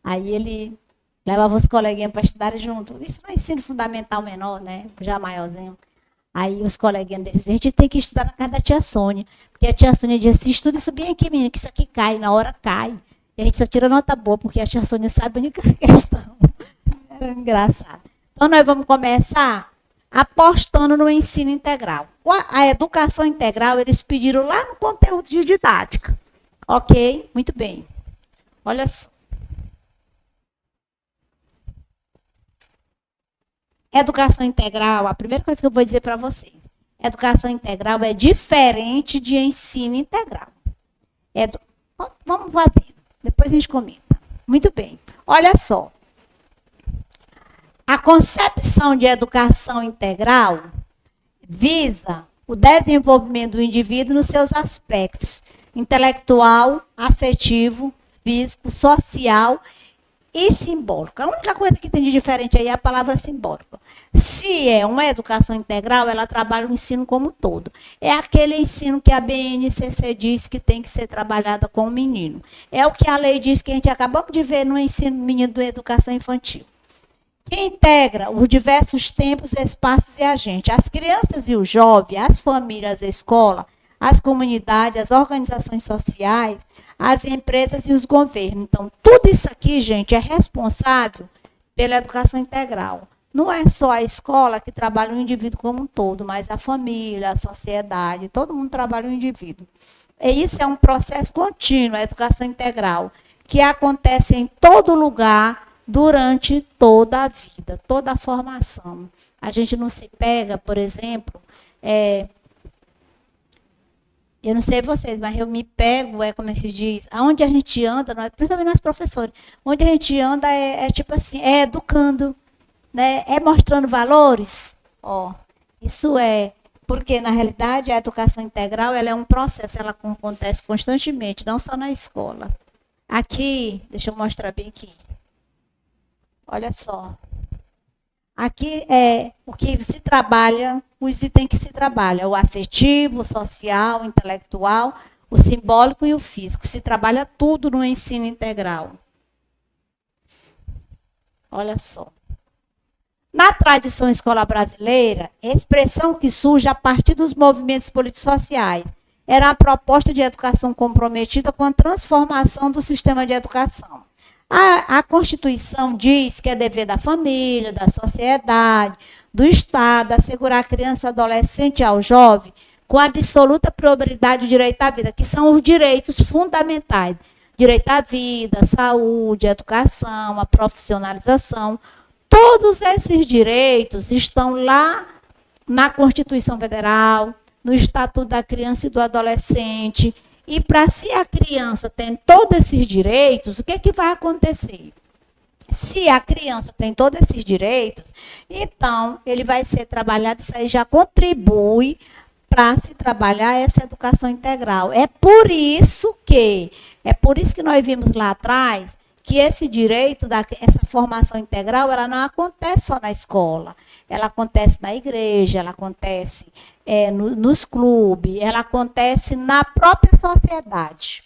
Aí ele levava os coleguinhas para estudar junto. Isso no ensino fundamental menor, né? Já maiorzinho. Aí os coleguinhas deles, a gente tem que estudar na casa da tia Sônia. Porque a tia Sônia dizia assim, estuda isso bem aqui, menino, que isso aqui cai, na hora cai. E a gente só tira nota boa, porque a tia Sônia sabe a única questão. Era engraçado. Então, nós vamos começar apostando no ensino integral. A educação integral, eles pediram lá no conteúdo de didática. Ok? Muito bem. Olha só. Educação integral, a primeira coisa que eu vou dizer para vocês. Educação integral é diferente de ensino integral. Vamos bater. Depois a gente comenta. Muito bem. Olha só. A concepção de educação integral visa o desenvolvimento do indivíduo nos seus aspectos intelectual, afetivo, físico, social e simbólico. A única coisa que tem de diferente aí é a palavra simbólica. Se é uma educação integral, ela trabalha o ensino como um todo. É aquele ensino que a BNCC diz que tem que ser trabalhada com o menino. É o que a lei diz que a gente acabou de ver no ensino menino da educação infantil. Que integra os diversos tempos, espaços e agentes. As crianças e os jovens, as famílias, a escola, as comunidades, as organizações sociais, as empresas e os governos. Então, tudo isso aqui, gente, é responsável pela educação integral. Não é só a escola que trabalha o indivíduo como um todo, mas a família, a sociedade, todo mundo trabalha o indivíduo. E isso é um processo contínuo, a educação integral, que acontece em todo lugar, durante toda a vida, toda a formação. A gente não se pega, por exemplo, eu não sei vocês, mas eu me pego, como é que se diz, aonde a gente anda, principalmente nós professores, onde a gente anda tipo assim, é educando, né? É mostrando valores. Isso porque na realidade a educação integral ela é um processo, ela acontece constantemente, não só na escola. Aqui, deixa eu mostrar bem aqui. Olha só. Aqui é o que se trabalha, os itens que se trabalha, o afetivo, o social, o intelectual, o simbólico e o físico. Se trabalha tudo no ensino integral. Olha só. Na tradição escolar brasileira, a expressão que surge a partir dos movimentos políticos sociais era a proposta de educação comprometida com a transformação do sistema de educação. A Constituição diz que é dever da família, da sociedade, do Estado, assegurar à criança, ao adolescente e ao jovem com absoluta prioridade o direito à vida, que são os direitos fundamentais. Direito à vida, à saúde, à educação, à profissionalização. Todos esses direitos estão lá na Constituição Federal, no Estatuto da Criança e do Adolescente. E para se a criança tem todos esses direitos, o que vai acontecer? Se a criança tem todos esses direitos, então ele vai ser trabalhado, isso aí já contribui para se trabalhar essa educação integral. É por isso que nós vimos lá atrás que esse direito, essa formação integral, ela não acontece só na escola. Ela acontece na igreja, ela acontece nos clubes, ela acontece na própria sociedade.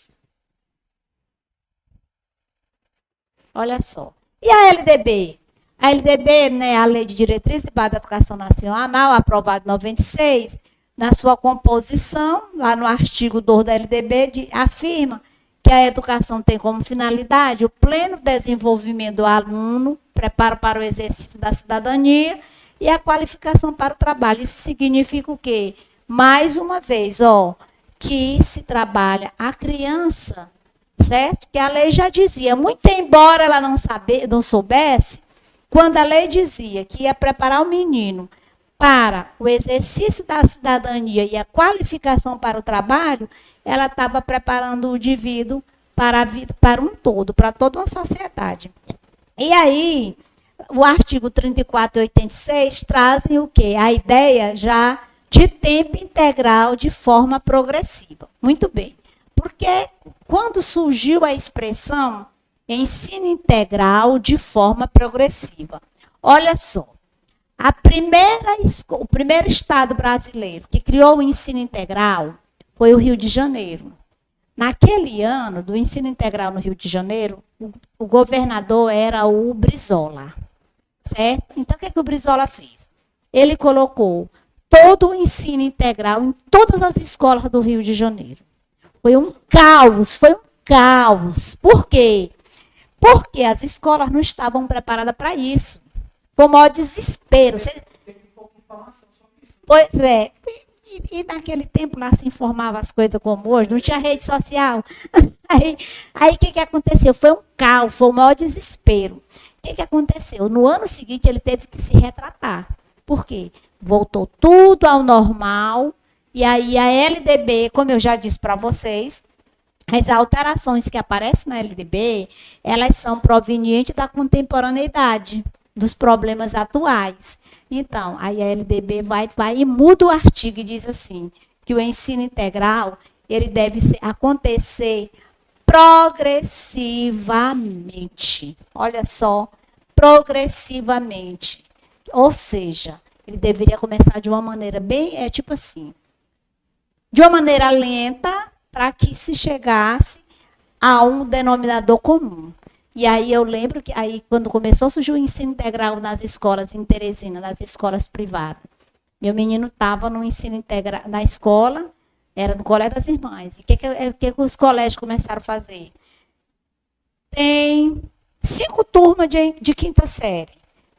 Olha só. E a LDB? A LDB, né, a Lei de Diretrizes e Bases da Educação Nacional, aprovada em 96, na sua composição, lá no artigo 2 da LDB, afirma que a educação tem como finalidade o pleno desenvolvimento do aluno, preparo para o exercício da cidadania e a qualificação para o trabalho. Isso significa o quê? Mais uma vez, que se trabalha a criança, certo? Que a lei já dizia, muito embora ela não soubesse, quando a lei dizia que ia preparar o menino para o exercício da cidadania e a qualificação para o trabalho, ela estava preparando o indivíduo para um todo, para toda uma sociedade. E aí, o artigo 34 e 86 trazem o quê? A ideia já de tempo integral de forma progressiva. Muito bem. Porque quando surgiu a expressão ensino integral de forma progressiva? Olha só, o primeiro estado brasileiro que criou o ensino integral foi o Rio de Janeiro. Naquele ano do ensino integral no Rio de Janeiro, o governador era o Brizola, certo? Então, o que o Brizola fez? Ele colocou todo o ensino integral em todas as escolas do Rio de Janeiro. Foi um caos, foi um caos. Por quê? Porque as escolas não estavam preparadas para isso. Foi o maior desespero. Pois é. E naquele tempo lá se informava as coisas como hoje, não tinha rede social. Aí o que aconteceu? Foi um caos, foi o maior desespero. O que aconteceu? No ano seguinte ele teve que se retratar. Por quê? Voltou tudo ao normal. E aí a LDB, como eu já disse para vocês, as alterações que aparecem na LDB, elas são provenientes da contemporaneidade, dos problemas atuais. Então, aí a LDB vai e muda o artigo e diz assim, que o ensino integral, ele deve acontecer progressivamente. Olha só, progressivamente. Ou seja, ele deveria começar de uma maneira bem, tipo assim, de uma maneira lenta, para que se chegasse a um denominador comum. E aí eu lembro que aí quando começou a surgir o ensino integral nas escolas em Teresina, nas escolas privadas, meu menino estava no ensino integral, na escola, era no Colégio das Irmãs. E o que os colégios começaram a fazer? Tem 5 turmas de quinta série.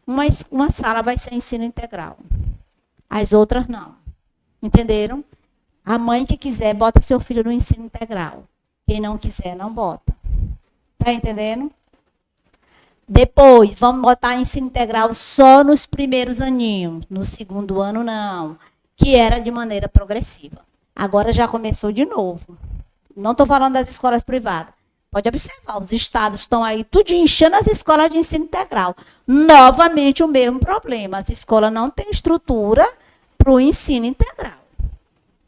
Uma sala vai ser ensino integral. As outras não. Entenderam? A mãe que quiser, bota seu filho no ensino integral. Quem não quiser, não bota. Tá entendendo? Depois, vamos botar ensino integral só nos primeiros aninhos. No segundo ano, não. Que era de maneira progressiva. Agora já começou de novo. Não estou falando das escolas privadas. Pode observar, os estados estão aí tudo enchendo as escolas de ensino integral. Novamente o mesmo problema. As escolas não têm estrutura para o ensino integral.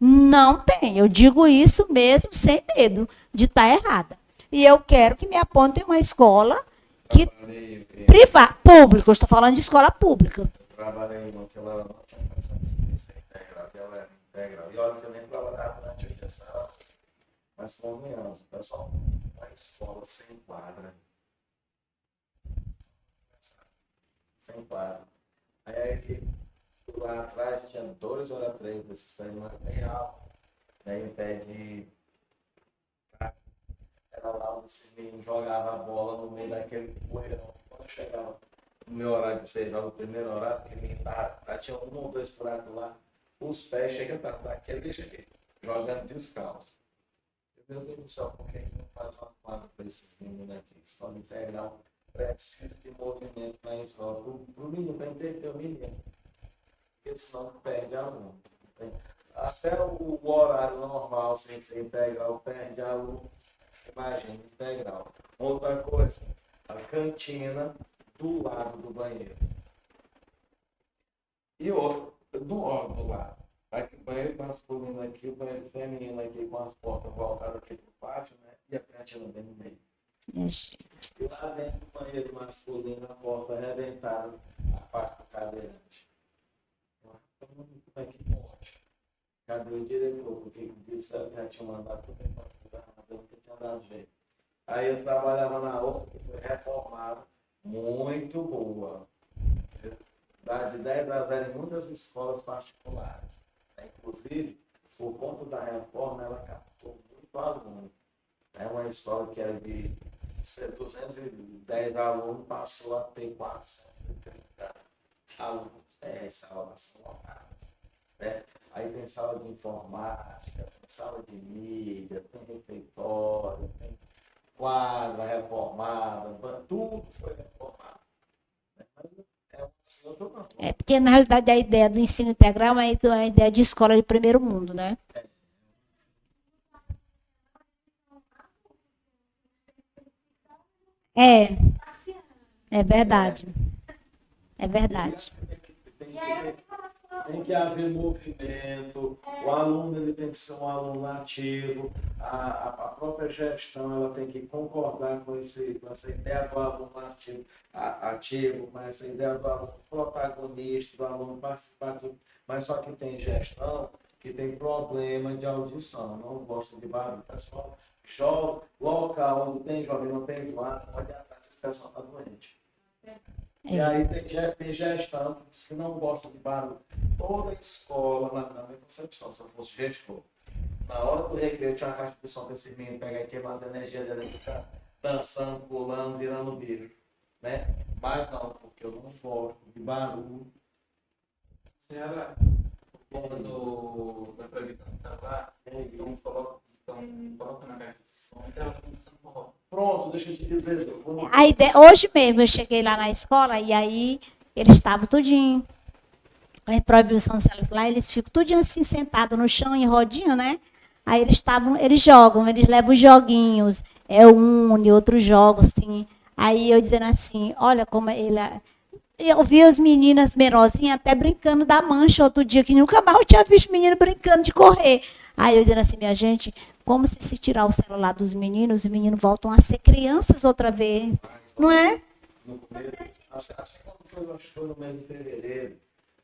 Não tem. Eu digo isso mesmo sem medo de estar errada. E eu quero que me apontem uma escola que privada, pública. Eu estou falando de escola pública. Eu trabalhei em que ela não tinha condição de ser integral, ela era integral. E olha que eu nem trabalhava durante a gestão, mas convenhamos, o pessoal, uma escola sem quadra. Sem quadra. Aí lá atrás tinha 2 ou 3 desses pés bem altos, né, em pé de. Era lá onde esse menino jogava a bola no meio daquele poeirão. Quando chegava no meu horário de 6 horas, no primeiro horário, que menino tinha 1 ou 2 buracos lá, os pés chegam daquele jeito, jogando descalço. Meu Deus do céu, por que a gente não faz uma quadra para esse menino aqui? Escola integral precisa de movimento na escola. Para o menino, para entender o menino. Porque senão perde aluno. Até o horário normal, sem ser integral, perde aluno. Imagina, integral. Outra coisa, a cantina do lado do banheiro. E outro, do lado. Aqui, o banheiro masculino aqui, o banheiro feminino aqui, com as portas voltadas aqui pro pátio, né? E a cantina bem no meio. E lá dentro do banheiro masculino, a porta arrebentada, a parte do cadeirante. Como é que pode? Cadê o diretor? Porque disseram que já tinha mandado tudo para o governador, não tinha dado jeito. Aí eu trabalhava na outra, que foi reformada, muito boa. Dá de 10 a 0 em muitas escolas particulares. Inclusive, por conta da reforma, ela captou muito aluno. É uma escola que era de 210 alunos, passou a ter 430 alunos. Salas lotadas. Né? Aí tem sala de informática, tem sala de mídia, tem refeitório, tem quadra reformada, tudo foi reformado. Né? Mas assim, eu tô com porque, na realidade, a ideia do ensino integral é a ideia de escola de primeiro mundo, né? É verdade. É verdade. Tem que haver movimento, o aluno ele tem que ser um aluno ativo, a própria gestão ela tem que concordar com essa ideia do aluno ativo, com essa ideia do aluno protagonista, do aluno participativo, mas só que tem gestão que tem problema de audição, não gosta de barulho, pessoal, joga, local onde tem jovem, não tem zoado, não adianta, essa pessoa está doente. E aí tem gestão que diz que não gosta de barulho. Toda escola, na minha concepção, se eu fosse gestor, na hora do recreio tinha uma caixa de som para esse menino pegar e queimar as energias dele e ficar dançando, pulando, virando bicho. Né? Mas não, porque eu não gosto de barulho. Senhora, da previsão do celular, eles colocam na caixa de som e estavam começando forró. Pronto, deixa eu te dizer. Hoje mesmo eu cheguei lá na escola e aí eles estavam tudinho. Em proibição do celular, eles ficam tudinho assim sentados no chão em rodinha, né? Aí eles jogam, eles levam os joguinhos, Uno, outros jogos, assim. Aí eu dizendo assim, olha como ele. Eu vi as meninas menorzinhas até brincando da mancha outro dia, que nunca mais eu tinha visto menino brincando de correr. Aí eu dizendo assim, minha gente, como se tirar o celular dos meninos, os meninos voltam a ser crianças outra vez. Não é? No começo, assim como foi, acho que foi no mês de fevereiro,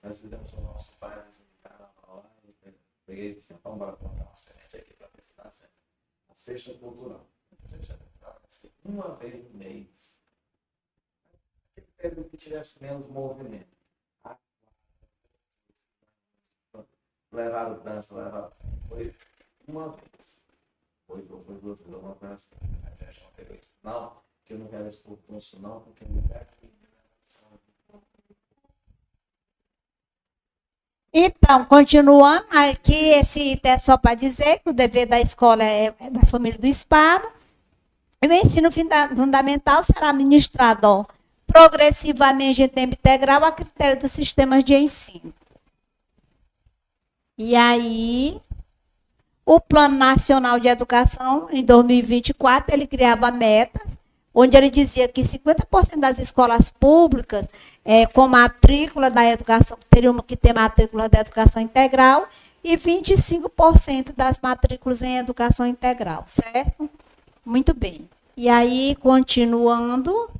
nós fizemos o nosso pai, lá, peguei esse pão para plantar uma semente aqui para ver se dá certo. A cesta cultural. Uma vez no mês. Aquele período que tivesse menos movimento. Levaram dança, foi uma vez. Foi duas vezes, uma coisa assim. A gente não pegou isso. Não, porque eu não quero esse curso, não, porque eu não quero que. Então, continuando, aqui esse item é só para dizer que o dever da escola é da família do Espada. E o ensino fundamental será ministrado progressivamente em tempo integral a critério dos sistemas de ensino. E aí, o Plano Nacional de Educação, em 2024, ele criava metas, onde ele dizia que 50% das escolas públicas, com matrícula da educação, teriam que ter matrícula da educação integral, e 25% das matrículas em educação integral, certo? Muito bem. E aí, continuando,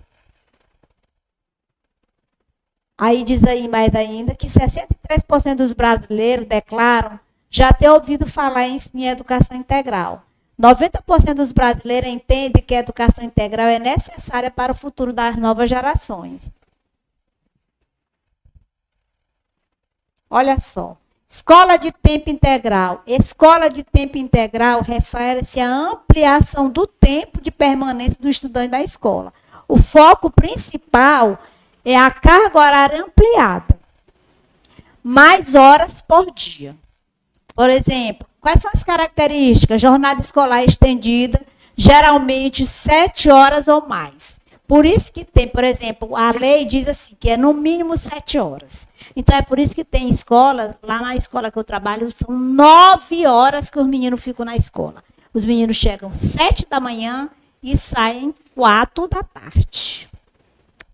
aí diz aí mais ainda que 63% dos brasileiros declaram já ter ouvido falar em educação integral. 90% dos brasileiros entendem que a educação integral é necessária para o futuro das novas gerações. Olha só. Escola de tempo integral. Escola de tempo integral refere-se à ampliação do tempo de permanência do estudante da escola. O foco principal é a carga horária ampliada. Mais horas por dia. Por exemplo, quais são as características? Jornada escolar estendida, geralmente 7 horas ou mais. Por isso que tem, por exemplo, a lei diz assim, que é no mínimo 7 horas. Então, é por isso que tem escola, lá na escola que eu trabalho, são 9 horas que os meninos ficam na escola. Os meninos chegam 7 da manhã e saem 4 da tarde.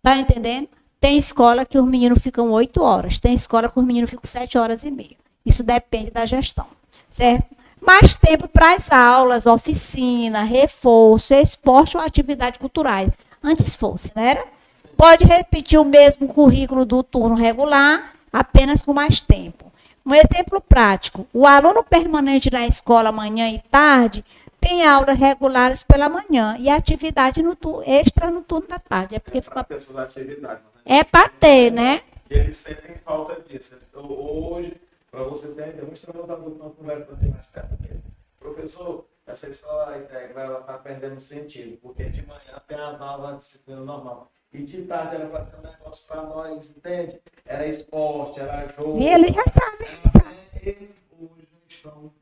Tá entendendo? Tem escola que os meninos ficam 8 horas, tem escola que os meninos ficam 7 horas e meia. Isso depende da gestão, certo? Mais tempo para as aulas, oficina, reforço, esporte ou atividades culturais. Antes fosse, né? Pode repetir o mesmo currículo do turno regular, apenas com mais tempo. Um exemplo prático, o aluno permanente na escola manhã e tarde tem aulas regulares pela manhã e atividade extra no turno da tarde. É porque fica... essas atividades, né? É para ter, né? E eles sentem falta disso. Hoje, para você ter ideia, muitos meus alunos estão conversando aqui mais perto deles. Professor, essa escola integral está perdendo sentido, porque de manhã tem as aulas de disciplina normal. E de tarde era para ter um negócio para nós, entende? Era esporte, era jogo. E ele já sabe. Eles hoje já estão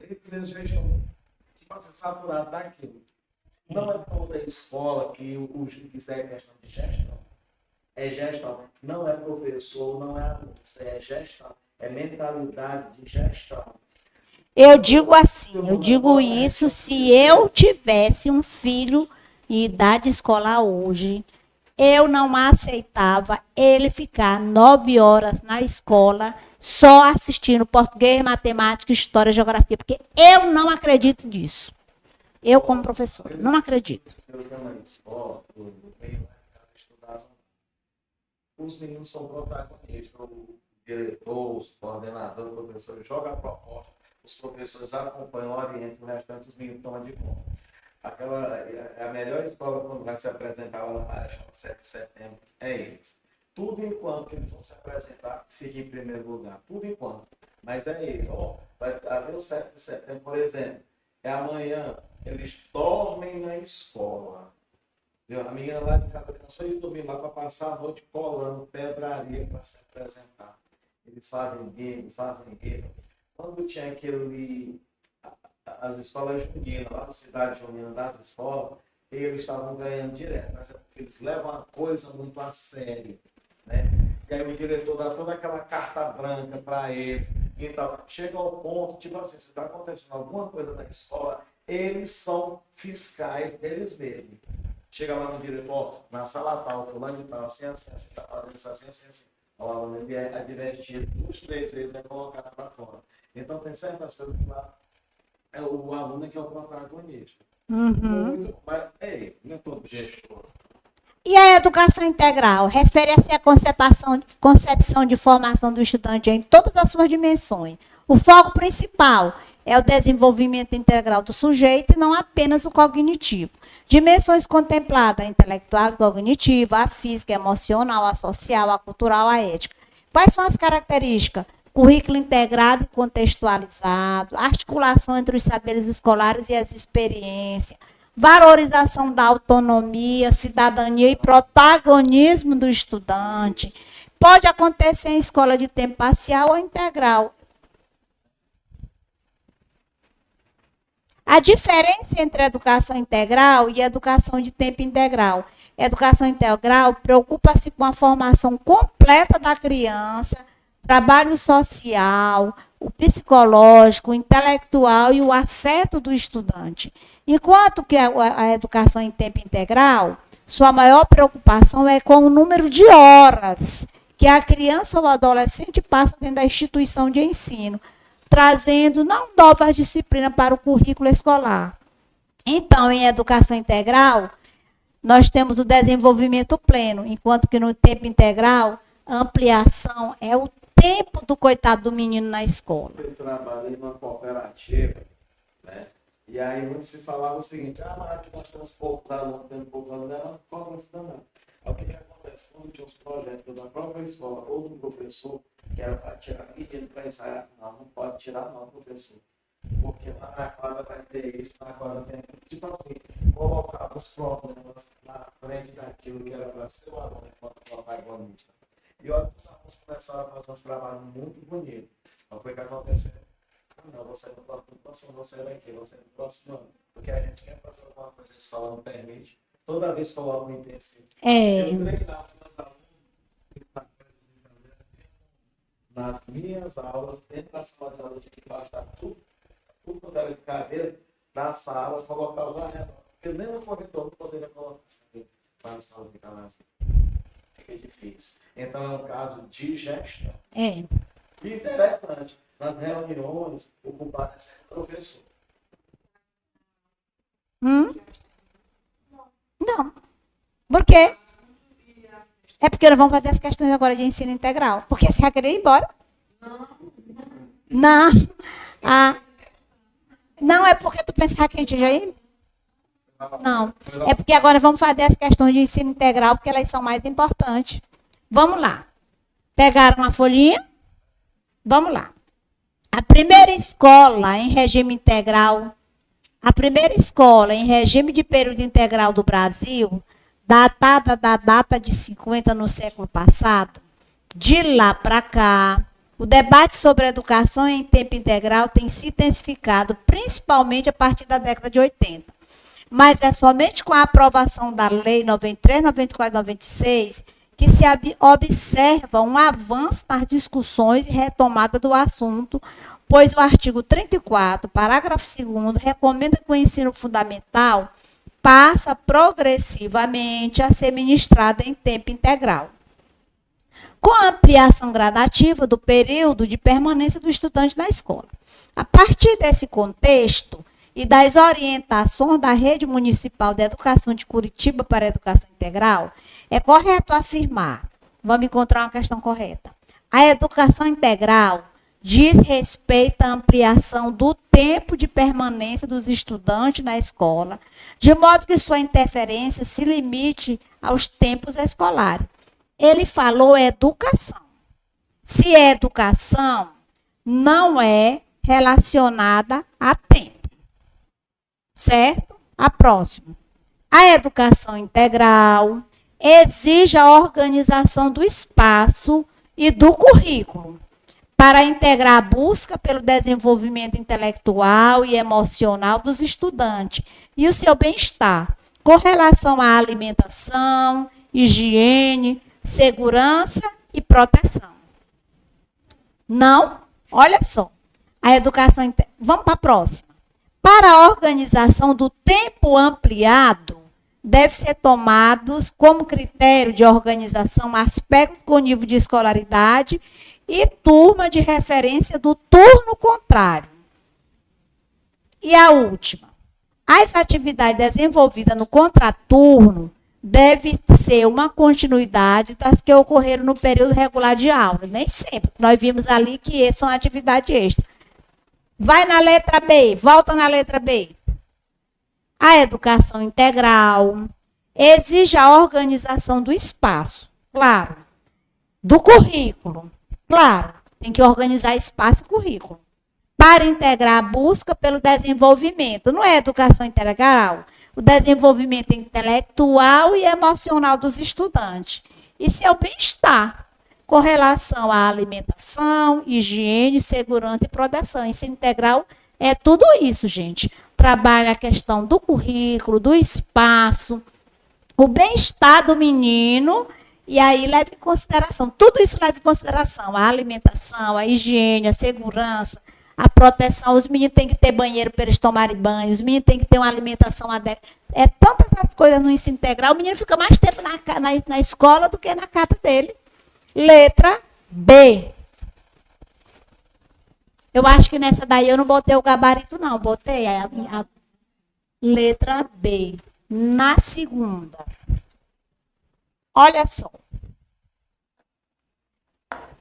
tipo assim, saturados daquilo. Não é toda escola que isso é questão de gestão. É gestão. Não é professor, não é aluno. Isso é gestão. É mentalidade de gestão. Eu digo assim, eu digo isso se eu tivesse um filho em idade escolar hoje, eu não aceitava ele ficar 9 horas na escola só assistindo português, matemática, história, geografia, porque eu não acredito nisso. Eu, como professora, não acredito. Os meninos são protagonistas, o diretor, os coordenadores, o professor joga a proposta, os professores acompanham, orientam, o restante os meninos tomam de conta. A melhor escola quando vai se apresentar lá na Marechal 7 de setembro é eles. Tudo enquanto que eles vão se apresentar, fica em primeiro lugar. Tudo enquanto. Mas é eles. Vai haver o 7 de setembro, por exemplo. É amanhã. Eles dormem na escola. A menina lá de casa cansou de dormir lá para passar a noite colando pedraria para se apresentar. Eles fazem game. Quando tinha as escolas juninas, lá na cidade junina das escolas, eles estavam ganhando direto, mas é porque eles levam a coisa muito a sério, né? E aí o diretor dá toda aquela carta branca para eles, então chega ao ponto, tipo assim, se está acontecendo alguma coisa na escola, eles são fiscais deles mesmos. Chega lá no diretor, na sala tal, fulano de tal, assim, está fazendo isso assim. O aluno ele é advertido 2, 3 vezes, é colocado para fora. Então tem certas coisas que lá é o aluno que é o protagonista. Muito, mas não é todo gestor. E a educação integral refere-se à concepção de formação do estudante em todas as suas dimensões. O foco principal é o desenvolvimento integral do sujeito e não apenas o cognitivo. Dimensões contempladas: a intelectual e cognitiva, a física, a emocional, a social, a cultural, a ética. Quais são as características? Currículo integrado e contextualizado, articulação entre os saberes escolares e as experiências, valorização da autonomia, cidadania e protagonismo do estudante. Pode acontecer em escola de tempo parcial ou integral. A diferença entre a educação integral e a educação de tempo integral. A educação integral preocupa-se com a formação completa da criança, trabalho social, o psicológico, o intelectual e o afeto do estudante. Enquanto que a educação em tempo integral, sua maior preocupação é com o número de horas que a criança ou o adolescente passa dentro da instituição de ensino, trazendo não novas disciplinas para o currículo escolar. Então, em educação integral, nós temos o desenvolvimento pleno, enquanto que no tempo integral, a ampliação é o tempo do coitado do menino na escola. Eu trabalhei numa cooperativa, né? E aí muito se falava o seguinte: mas aqui nós temos poucos alunos, temos poucos alunos, não cobra isso não. Aí o que acontece? Quando tinha os projetos da própria escola ou do professor, que era para tirar pedido para ensaiar, não pode tirar não, professor. Porque lá na quadra vai ter isso, na quadra tem aquilo. Tipo assim, colocava os problemas na frente daquilo que era para ser o aluno enquanto protagonista. E olha que os alunos começaram a fazer um trabalho muito bonito. Então foi o que aconteceu. Não, você não pode no próximo, você é daqui, você é no próximo ano. Porque a gente quer fazer alguma coisa, a escola não permite. Toda vez coloca um intensivo. Eu treinava os meus alunos nas minhas aulas, dentro da sala de aula, tinha que baixar tudo quando era de cadeira, na sala, colocar os arredores. Porque nem o corretor não poderia colocar isso lá na sala de casa. Fica difícil. Então é um caso de gestão. E interessante, nas reuniões, o culpado é sempre o professor. Não. Por quê? É porque nós vamos fazer as questões agora de ensino integral. Porque você vai querer ir embora? Não. Não, é porque tu pensava que a gente já ia? Não. É porque agora vamos fazer as questões de ensino integral, porque elas são mais importantes. Vamos lá. Pegaram uma folhinha? Vamos lá. A primeira escola em regime integral, a primeira escola em regime de período integral do Brasil, datada da data de 50 no século passado, de lá para cá, o debate sobre a educação em tempo integral tem se intensificado, principalmente a partir da década de 80. Mas é somente com a aprovação da Lei 93, 94 e 96 que se observa um avanço nas discussões e retomada do assunto, pois o artigo 34, parágrafo 2º, recomenda que o ensino fundamental passa progressivamente a ser ministrada em tempo integral, com a ampliação gradativa do período de permanência do estudante na escola. A partir desse contexto e das orientações da Rede Municipal de Educação de Curitiba para a Educação Integral, é correto afirmar, vamos encontrar uma questão correta, a educação integral diz respeito à ampliação do tempo de permanência dos estudantes na escola, de modo que sua interferência se limite aos tempos escolares. Ele falou educação. Se é educação, não é relacionada a tempo. Certo? A próxima. A educação integral exige a organização do espaço e do currículo para integrar a busca pelo desenvolvimento intelectual e emocional dos estudantes e o seu bem-estar, com relação à alimentação, higiene, segurança e proteção. Não? Olha só. A educação... Vamos para a próxima. Para a organização do tempo ampliado, deve ser tomados como critério de organização aspectos com nível de escolaridade e turma de referência do turno contrário. E a última. As atividades desenvolvidas no contraturno devem ser uma continuidade das que ocorreram no período regular de aula. Nem sempre. Nós vimos ali que são atividade extra. Vai na letra B, volta na letra B. A educação integral exige a organização do espaço, claro. Do currículo, claro. Tem que organizar espaço e currículo. Para integrar a busca pelo desenvolvimento. Não é educação integral. O desenvolvimento intelectual e emocional dos estudantes. E seu bem-estar, com relação à alimentação, higiene, segurança e proteção. Ensino integral é tudo isso, gente. Trabalha a questão do currículo, do espaço, o bem-estar do menino, e aí leva em consideração, tudo isso leva em consideração, a alimentação, a higiene, a segurança, a proteção. Os meninos têm que ter banheiro para eles tomarem banho, os meninos têm que ter uma alimentação adequada. É tantas coisas no ensino integral, o menino fica mais tempo na escola do que na casa dele. Letra B. Eu acho que nessa daí eu não botei o gabarito, não. Botei a letra B. Na segunda. Olha só.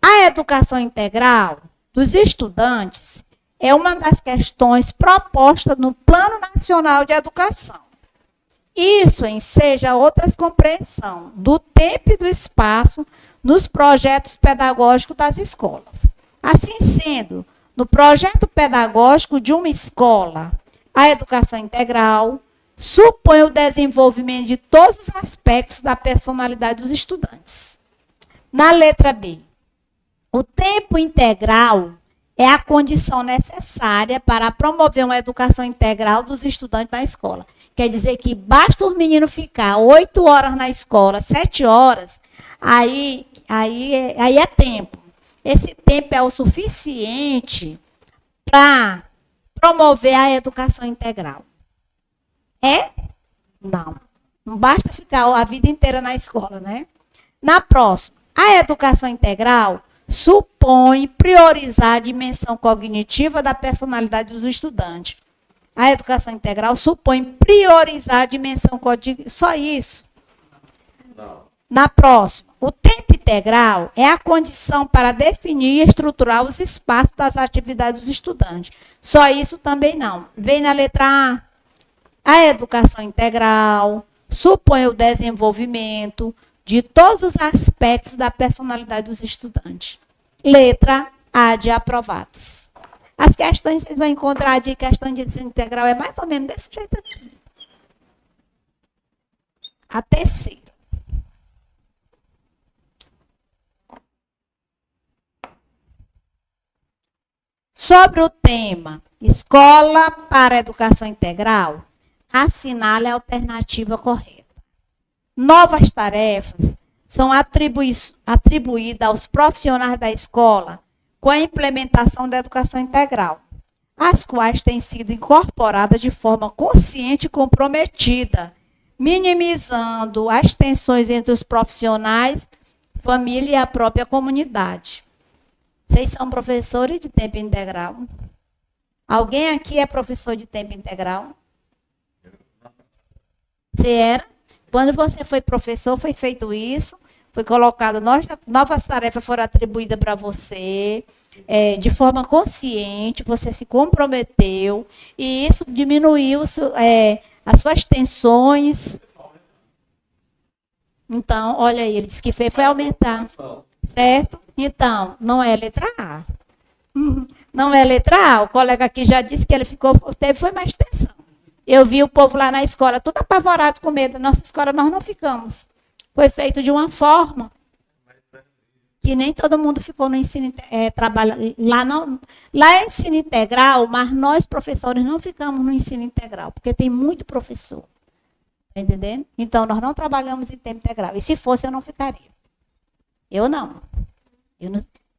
A educação integral dos estudantes é uma das questões propostas no Plano Nacional de Educação. Isso enseja outras compreensão do tempo e do espaço nos projetos pedagógicos das escolas. Assim sendo, no projeto pedagógico de uma escola, a educação integral supõe o desenvolvimento de todos os aspectos da personalidade dos estudantes. Na letra B, o tempo integral é a condição necessária para promover uma educação integral dos estudantes na escola. Quer dizer que basta o menino ficar 8 horas na escola, 7 horas, aí é tempo. Esse tempo é o suficiente para promover a educação integral. É? Não. Não basta ficar a vida inteira na escola, né? Na próxima, a educação integral supõe priorizar a dimensão cognitiva da personalidade dos estudantes. A educação integral supõe priorizar a dimensão cognitiva. Só isso. Não. Na próxima, o tempo integral é a condição para definir e estruturar os espaços das atividades dos estudantes. Só isso também não. Vem na letra A. A educação integral supõe o desenvolvimento de todos os aspectos da personalidade dos estudantes. Letra A de aprovados. As questões que vocês vão encontrar de questão de ensino integral é mais ou menos desse jeito aqui. A terceira. Sobre o tema Escola para a Educação Integral, assinale a alternativa correta. Novas tarefas são atribuídas aos profissionais da escola com a implementação da educação integral. as quais têm sido incorporadas de forma consciente e comprometida, minimizando as tensões entre os profissionais, família e a própria comunidade. Vocês são professores de tempo integral? Alguém aqui é professor de tempo integral? Você era? Quando você foi professor, foi feito isso, foi colocado, novas tarefas foram atribuídas para você, de forma consciente, você se comprometeu, e isso diminuiu as suas tensões. Então, olha aí, ele disse que foi aumentar, certo? Então, não é letra A. Não é letra A. O colega aqui já disse que ele foi mais tensão. Eu vi o povo lá na escola, tudo apavorado com medo. Nossa escola nós não ficamos. Foi feito de uma forma que nem todo mundo ficou no ensino trabalho. Lá é ensino integral, mas nós, professores, não ficamos no ensino integral, porque tem muito professor. Está entendendo? Então, nós não trabalhamos em tempo integral. E se fosse, eu não ficaria. Eu não.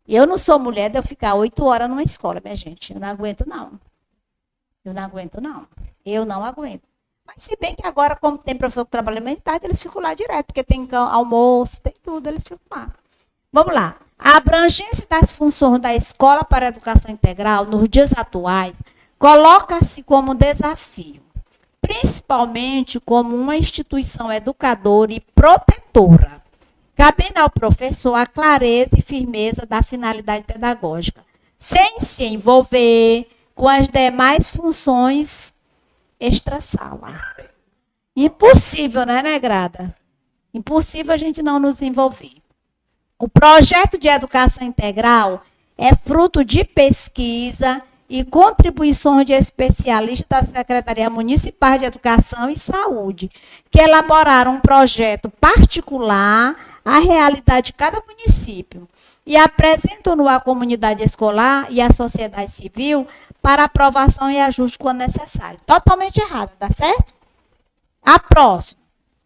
Eu não sou mulher de eu ficar 8 horas numa escola, minha gente. Eu não aguento, não. Eu não aguento, não. Eu não aguento. Mas se bem que agora, como tem professor que trabalha meia tarde, eles ficam lá direto, porque tem almoço, tem tudo, eles ficam lá. Vamos lá. A abrangência das funções da escola para a educação integral, nos dias atuais, coloca-se como desafio, principalmente como uma instituição educadora e protetora, cabendo ao professor a clareza e firmeza da finalidade pedagógica, sem se envolver com as demais funções extra-sala. Impossível, né, Negrada? Impossível a gente não nos envolver. O projeto de educação integral é fruto de pesquisa e contribuições de especialistas da Secretaria Municipal de Educação e Saúde, que elaboraram um projeto particular à realidade de cada município e apresentam-no à comunidade escolar e à sociedade civil para aprovação e ajuste quando necessário. Totalmente errado, tá certo? A próxima.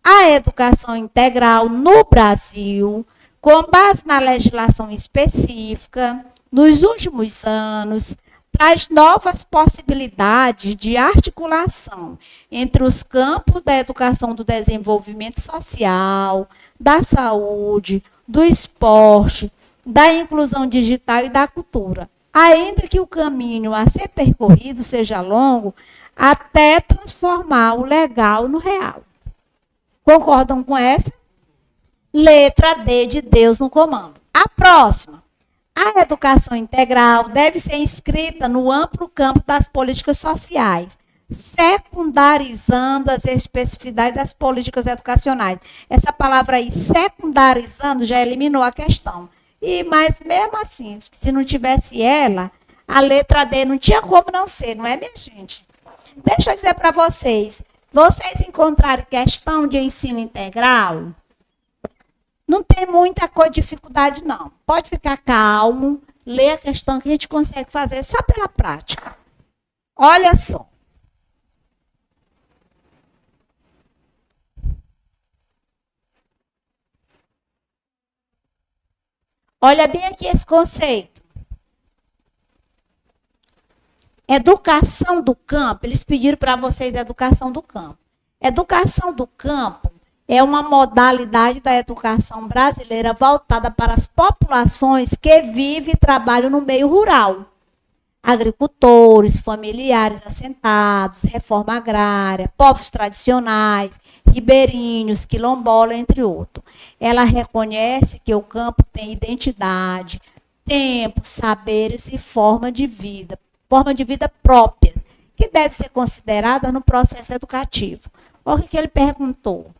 A educação integral no Brasil, com base na legislação específica, nos últimos anos, traz novas possibilidades de articulação entre os campos da educação do desenvolvimento social, da saúde, do esporte, da inclusão digital e da cultura. Ainda que o caminho a ser percorrido seja longo, até transformar o legal no real. Concordam com essa? Letra D de Deus no comando. A próxima. A educação integral deve ser inscrita no amplo campo das políticas sociais, secundarizando as especificidades das políticas educacionais. Essa palavra aí, secundarizando, já eliminou a questão. Mas mesmo assim, se não tivesse ela, a letra D não tinha como não ser, não é, minha gente? Deixa eu dizer para vocês encontrarem questão de ensino integral, não tem muita dificuldade, não. Pode ficar calmo, ler a questão que a gente consegue fazer só pela prática. Olha só. Olha bem aqui esse conceito. Educação do campo, eles pediram para vocês a educação do campo. Educação do campo é uma modalidade da educação brasileira voltada para as populações que vivem e trabalham no meio rural. Agricultores, familiares assentados, reforma agrária, povos tradicionais, ribeirinhos, quilombolas, entre outros. Ela reconhece que o campo tem identidade, tempo, saberes e forma de vida própria, que deve ser considerada no processo educativo. Olha o que ele perguntou.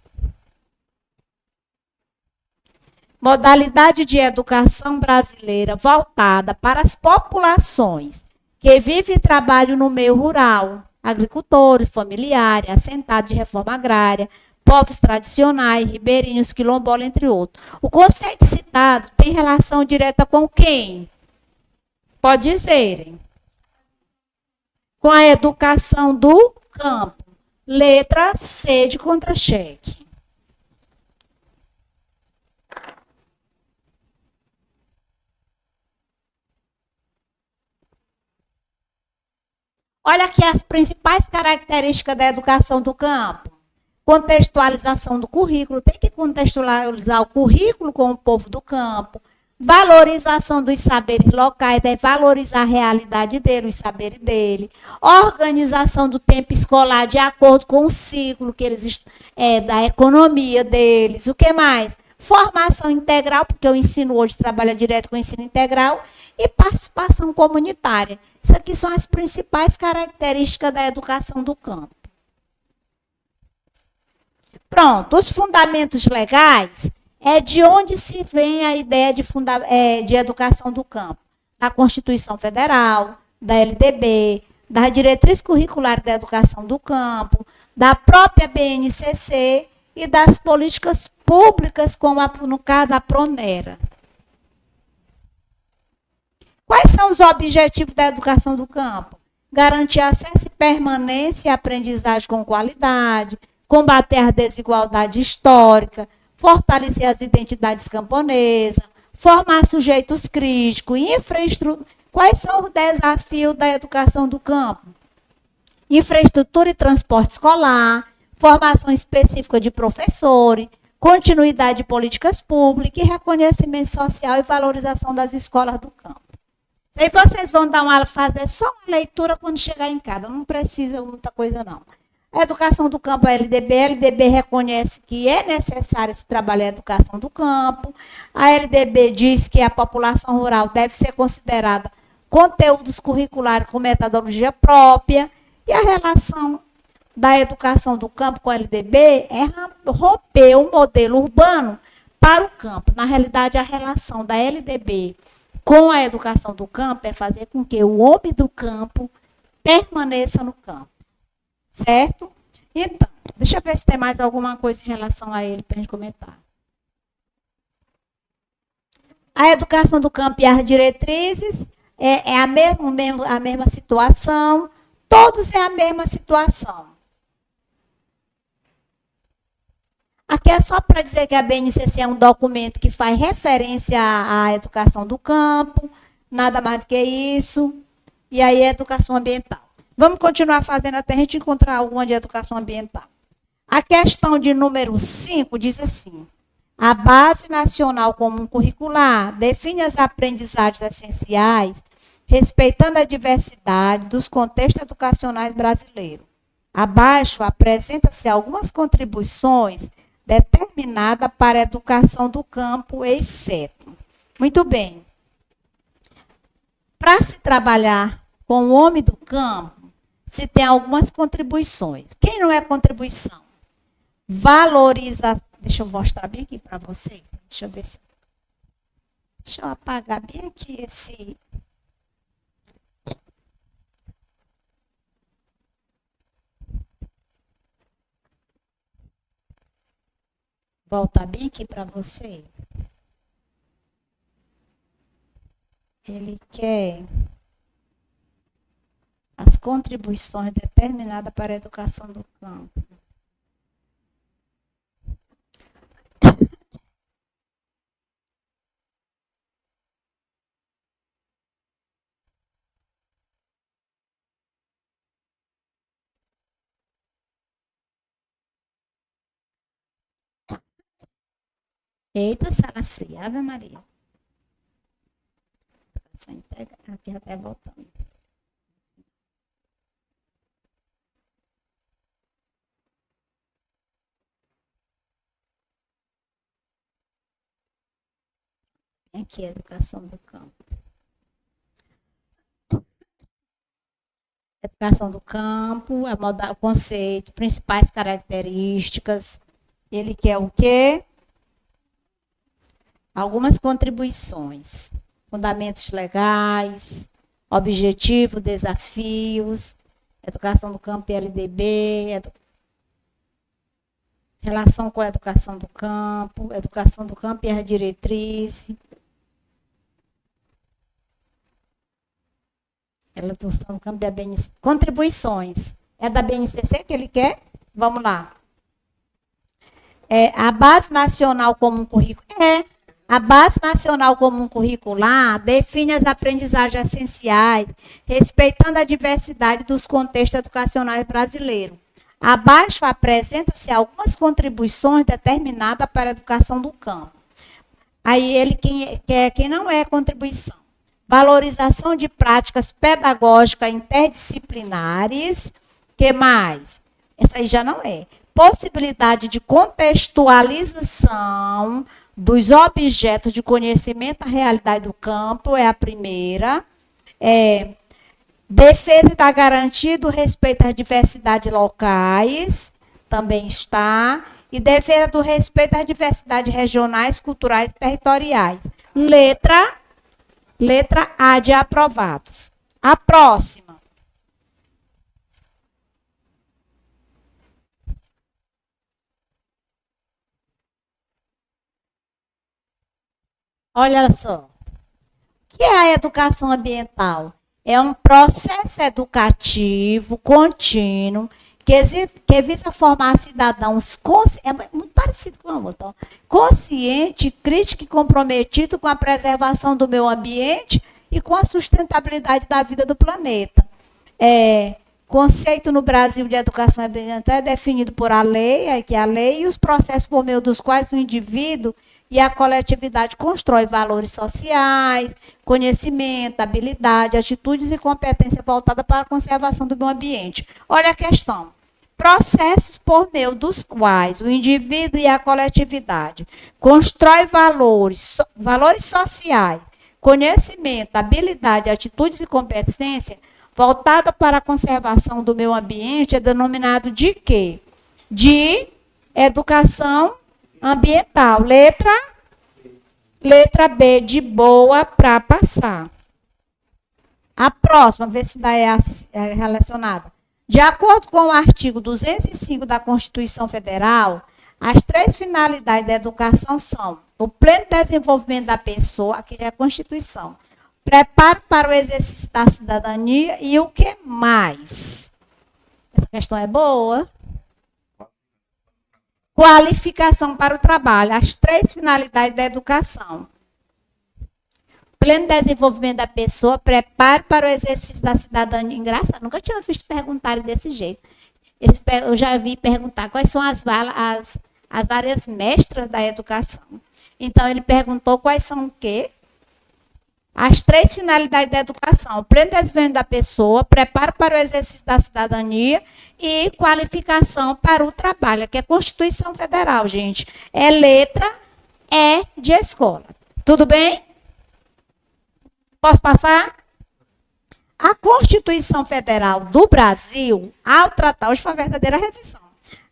Modalidade de educação brasileira voltada para as populações que vivem e trabalham no meio rural, agricultores, familiares, assentados de reforma agrária, povos tradicionais, ribeirinhos, quilombolas, entre outros. O conceito citado tem relação direta com quem? Pode dizerem. Com a educação do campo. Letra C de contra-cheque. Olha aqui as principais características da educação do campo. Contextualização do currículo, tem que contextualizar o currículo com o povo do campo. Valorização dos saberes locais, é valorizar a realidade dele, os saberes dele. Organização do tempo escolar de acordo com o ciclo que eles da economia deles. O que mais? Formação integral, porque o ensino hoje trabalha direto com o ensino integral, e participação comunitária. Isso aqui são as principais características da educação do campo. Pronto, os fundamentos legais é de onde se vem a ideia de educação do campo. Da Constituição Federal, da LDB, das diretrizes curriculares da educação do campo, da própria BNCC e das políticas públicas, como no caso a Pronera. Quais são os objetivos da educação do campo? Garantir acesso e permanência e aprendizagem com qualidade, combater a desigualdade histórica, fortalecer as identidades camponesas, formar sujeitos críticos, infraestrutura. Quais são os desafios da educação do campo? Infraestrutura e transporte escolar, formação específica de professores, continuidade de políticas públicas e reconhecimento social e valorização das escolas do campo. Isso aí vocês vão fazer só uma leitura quando chegar em casa, não precisa muita coisa não. A educação do campo é LDB. A LDB reconhece que é necessário se trabalhar a educação do campo. A LDB diz que a população rural deve ser considerada conteúdos curriculares com metodologia própria. E a relação da educação do campo com a LDB é romper o modelo urbano para o campo. Na realidade, a relação da LDB com a educação do campo é fazer com que o homem do campo permaneça no campo. Certo? Então, deixa eu ver se tem mais alguma coisa em relação a ele para a gente comentar. A educação do campo e as diretrizes é a mesma situação. Todos é a mesma situação. Aqui é só para dizer que a BNCC é um documento que faz referência à educação do campo, nada mais do que isso. E aí é educação ambiental. Vamos continuar fazendo até a gente encontrar alguma de educação ambiental. A questão de número 5 diz assim: a Base Nacional Comum Curricular define as aprendizagens essenciais, respeitando a diversidade dos contextos educacionais brasileiros. Abaixo apresenta-se algumas contribuições determinadas para a educação do campo, exceto. Muito bem. Para se trabalhar com o homem do campo, se tem algumas contribuições. Quem não é contribuição? Valoriza. Deixa eu mostrar bem aqui para vocês. Deixa eu ver se. Deixa eu apagar bem aqui esse. Voltar bem aqui para vocês. Ele quer as contribuições determinadas para a educação do campo. Eita, sala fria, Ave Maria. Aqui até voltando. Aqui é a educação do campo. Educação do campo, o conceito, principais características. Ele quer o quê? Algumas contribuições. Fundamentos legais, objetivo, desafios, educação do campo e LDB, relação com a educação do campo e as diretrizes. Educação do campo e a BNCC. Contribuições. É da BNCC que ele quer? Vamos lá. A Base Nacional Comum Curricular. A Base Nacional Comum Curricular define as aprendizagens essenciais, respeitando a diversidade dos contextos educacionais brasileiros. Abaixo apresenta-se algumas contribuições determinadas para a educação do campo. Aí ele quem não é contribuição. Valorização de práticas pedagógicas interdisciplinares. Que mais? Essa aí já não é. Possibilidade de contextualização dos objetos de conhecimento da realidade do campo, é a primeira. Defesa da garantia do respeito às diversidades locais, também está. E defesa do respeito às diversidades regionais, culturais e territoriais. Letra A de aprovados. A próxima. Olha só. O que é a educação ambiental? É um processo educativo contínuo que visa formar cidadãos é muito parecido com o outro, consciente, crítico e comprometido com a preservação do meio ambiente e com a sustentabilidade da vida do planeta. Conceito no Brasil de educação ambiental é definido por a lei, que é a lei, e os processos por meio dos quais o indivíduo e a coletividade constrói valores sociais, conhecimento, habilidade, atitudes e competência voltada para a conservação do meio ambiente. Olha a questão. Processos por meio dos quais o indivíduo e a coletividade constrói valores sociais, conhecimento, habilidade, atitudes e competência voltada para a conservação do meio ambiente é denominado de quê? De educação ambiental. Letra B de boa para passar. A próxima, ver se daí é relacionada. De acordo com o artigo 205 da Constituição Federal, as 3 finalidades da educação são o pleno desenvolvimento da pessoa, aqui é a Constituição, preparo para o exercício da cidadania e o que mais? Essa questão é boa. Qualificação para o trabalho, as 3 finalidades da educação. Pleno desenvolvimento da pessoa, preparo para o exercício da cidadania. Engraçado, nunca tinha visto perguntarem desse jeito. Eu já vi perguntar quais são as áreas mestras da educação. Então, ele perguntou quais são o quê? As 3 finalidades da educação. Pleno desenvolvimento da pessoa, preparo para o exercício da cidadania e qualificação para o trabalho, que é Constituição Federal, gente. É letra E de escola. Tudo bem? Posso passar? A Constituição Federal do Brasil, ao tratar, hoje foi uma verdadeira revisão.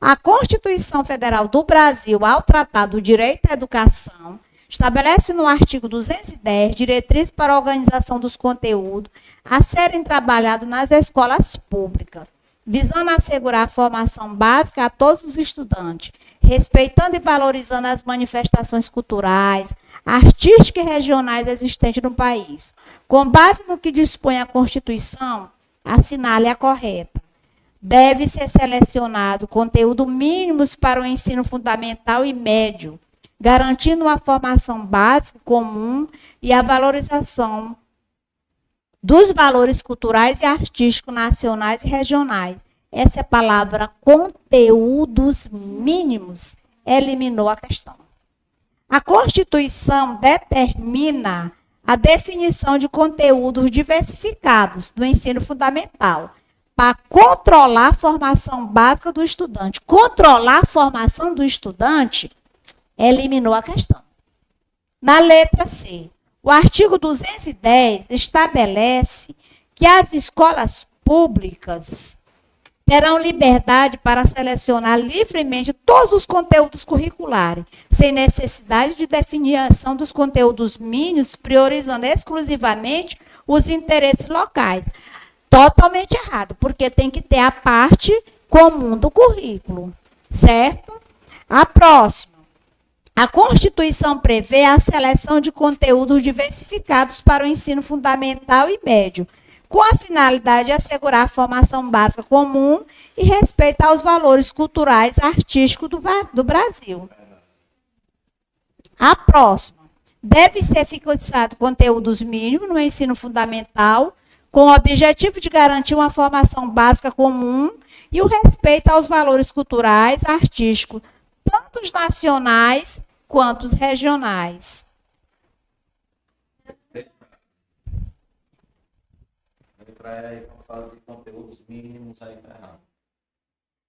A Constituição Federal do Brasil, ao tratar do direito à educação, estabelece no artigo 210 diretrizes para a organização dos conteúdos a serem trabalhados nas escolas públicas, visando assegurar a formação básica a todos os estudantes, respeitando e valorizando as manifestações culturais, artísticas e regionais existentes no país. Com base no que dispõe a Constituição, assinale a correta. Deve ser selecionado conteúdo mínimos para o ensino fundamental e médio, garantindo uma formação básica comum e a valorização dos valores culturais e artísticos nacionais e regionais. Essa palavra conteúdos mínimos eliminou a questão. A Constituição determina a definição de conteúdos diversificados do ensino fundamental para controlar a formação básica do estudante. Controlar a formação do estudante eliminou a questão. Na letra C, o artigo 210 estabelece que as escolas públicas terão liberdade para selecionar livremente todos os conteúdos curriculares, sem necessidade de definição dos conteúdos mínimos, priorizando exclusivamente os interesses locais. Totalmente errado, porque tem que ter a parte comum do currículo, certo? A próxima. A Constituição prevê a seleção de conteúdos diversificados para o ensino fundamental e médio, com a finalidade de assegurar a formação básica comum e respeitar os valores culturais e artísticos do Brasil. A próxima. Deve ser fixado conteúdos mínimos no ensino fundamental, com o objetivo de garantir uma formação básica comum e o respeito aos valores culturais, artísticos, tanto os nacionais quanto os regionais. Aí, quando fala de conteúdos mínimos, aí tá errado.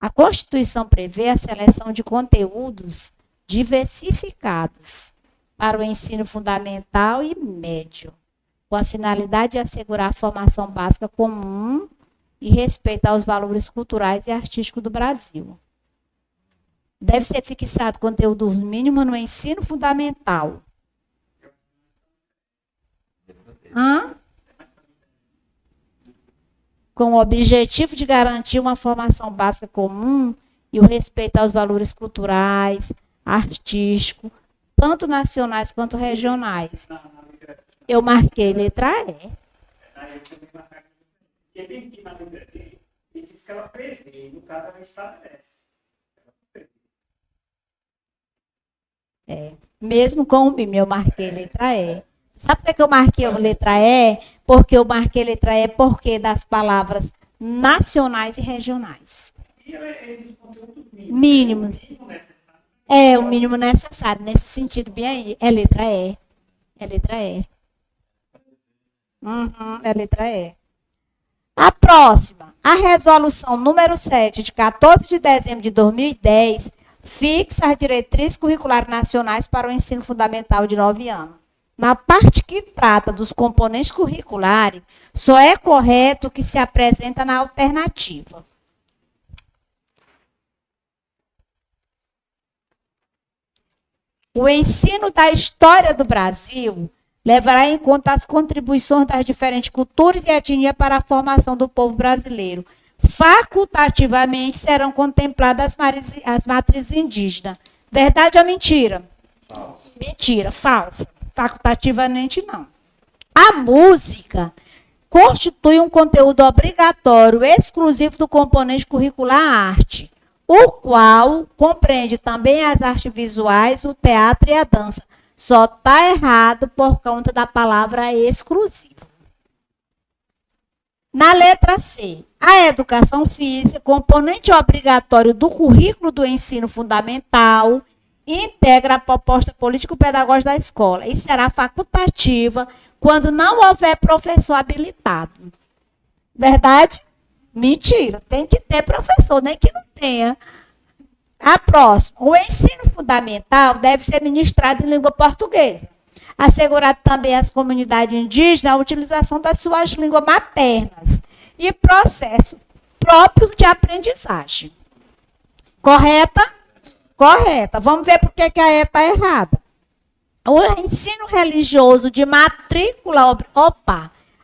A Constituição prevê a seleção de conteúdos diversificados para o ensino fundamental e médio, com a finalidade de assegurar a formação básica comum e respeitar os valores culturais e artísticos do Brasil. Deve ser fixado conteúdos mínimos no ensino fundamental. Com o objetivo de garantir uma formação básica comum e o respeito aos valores culturais, artísticos, tanto nacionais quanto regionais. Eu marquei letra E. Aí eu também marcar aqui. Porque bem aqui na letra D, ele diz que ela prevê, no caso ela estabelece. Mesmo com o MIM, eu marquei letra E. Sabe por que eu marquei a letra E? Porque eu marquei letra E porque das palavras nacionais e regionais. E ele diz conteúdo Mínimos. É o mínimo necessário, nesse sentido, bem aí. É letra E. É letra E. É letra E. A próxima, a resolução número 7, de 14 de dezembro de 2010, fixa as diretrizes curriculares nacionais para o ensino fundamental de 9 anos. Na parte que trata dos componentes curriculares, só é correto o que se apresenta na alternativa. O ensino da história do Brasil levará em conta as contribuições das diferentes culturas e etnias para a formação do povo brasileiro. Facultativamente serão contempladas as matrizes indígenas. Verdade ou mentira? Falso. Mentira, falsa. Facultativamente não. A música constitui um conteúdo obrigatório exclusivo do componente curricular arte, o qual compreende também as artes visuais, o teatro e a dança. Só está errado por conta da palavra exclusivo. Na letra C, a educação física, componente obrigatório do currículo do ensino fundamental, integra a proposta político-pedagógica da escola e será facultativa quando não houver professor habilitado. Verdade? Mentira. Tem que ter professor, nem que não tenha. A próxima. O ensino fundamental deve ser ministrado em língua portuguesa. Assegurado também às comunidades indígenas a utilização das suas línguas maternas e processo próprio de aprendizagem. Correta? Correta. Vamos ver por que a E está errada. O ensino religioso de matrícula...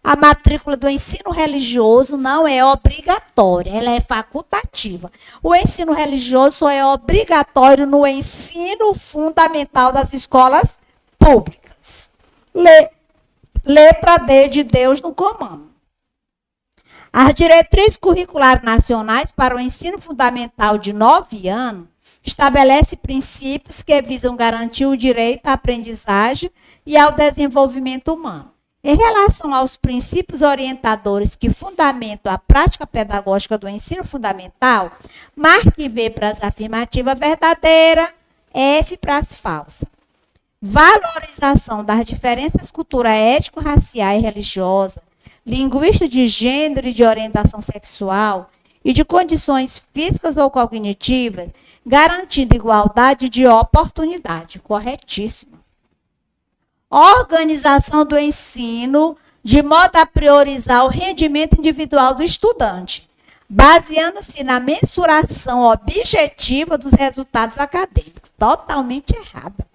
A matrícula do ensino religioso não é obrigatória, ela é facultativa. O ensino religioso só é obrigatório no ensino fundamental das escolas públicas. Letra D de Deus no comando. As diretrizes curriculares nacionais para o ensino fundamental de 9 anos estabelece princípios que visam garantir o direito à aprendizagem e ao desenvolvimento humano. Em relação aos princípios orientadores que fundamentam a prática pedagógica do ensino fundamental, marque V para as afirmativas verdadeiras, F para as falsas. Valorização das diferenças culturais, étnico-raciais e religiosas, linguística de gênero e de orientação sexual e de condições físicas ou cognitivas, garantindo igualdade de oportunidade. Corretíssimo. Organização do ensino de modo a priorizar o rendimento individual do estudante, baseando-se na mensuração objetiva dos resultados acadêmicos. Totalmente errada.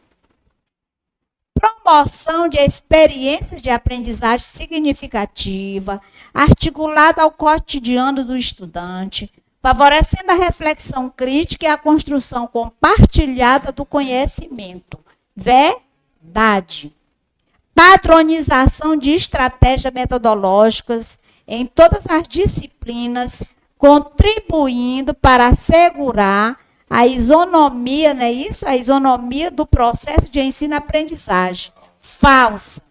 Promoção de experiências de aprendizagem significativa, articulada ao cotidiano do estudante, favorecendo a reflexão crítica e a construção compartilhada do conhecimento. Verdade. Padronização de estratégias metodológicas em todas as disciplinas, contribuindo para assegurar a isonomia, não é isso? A isonomia do processo de ensino-aprendizagem, falsa.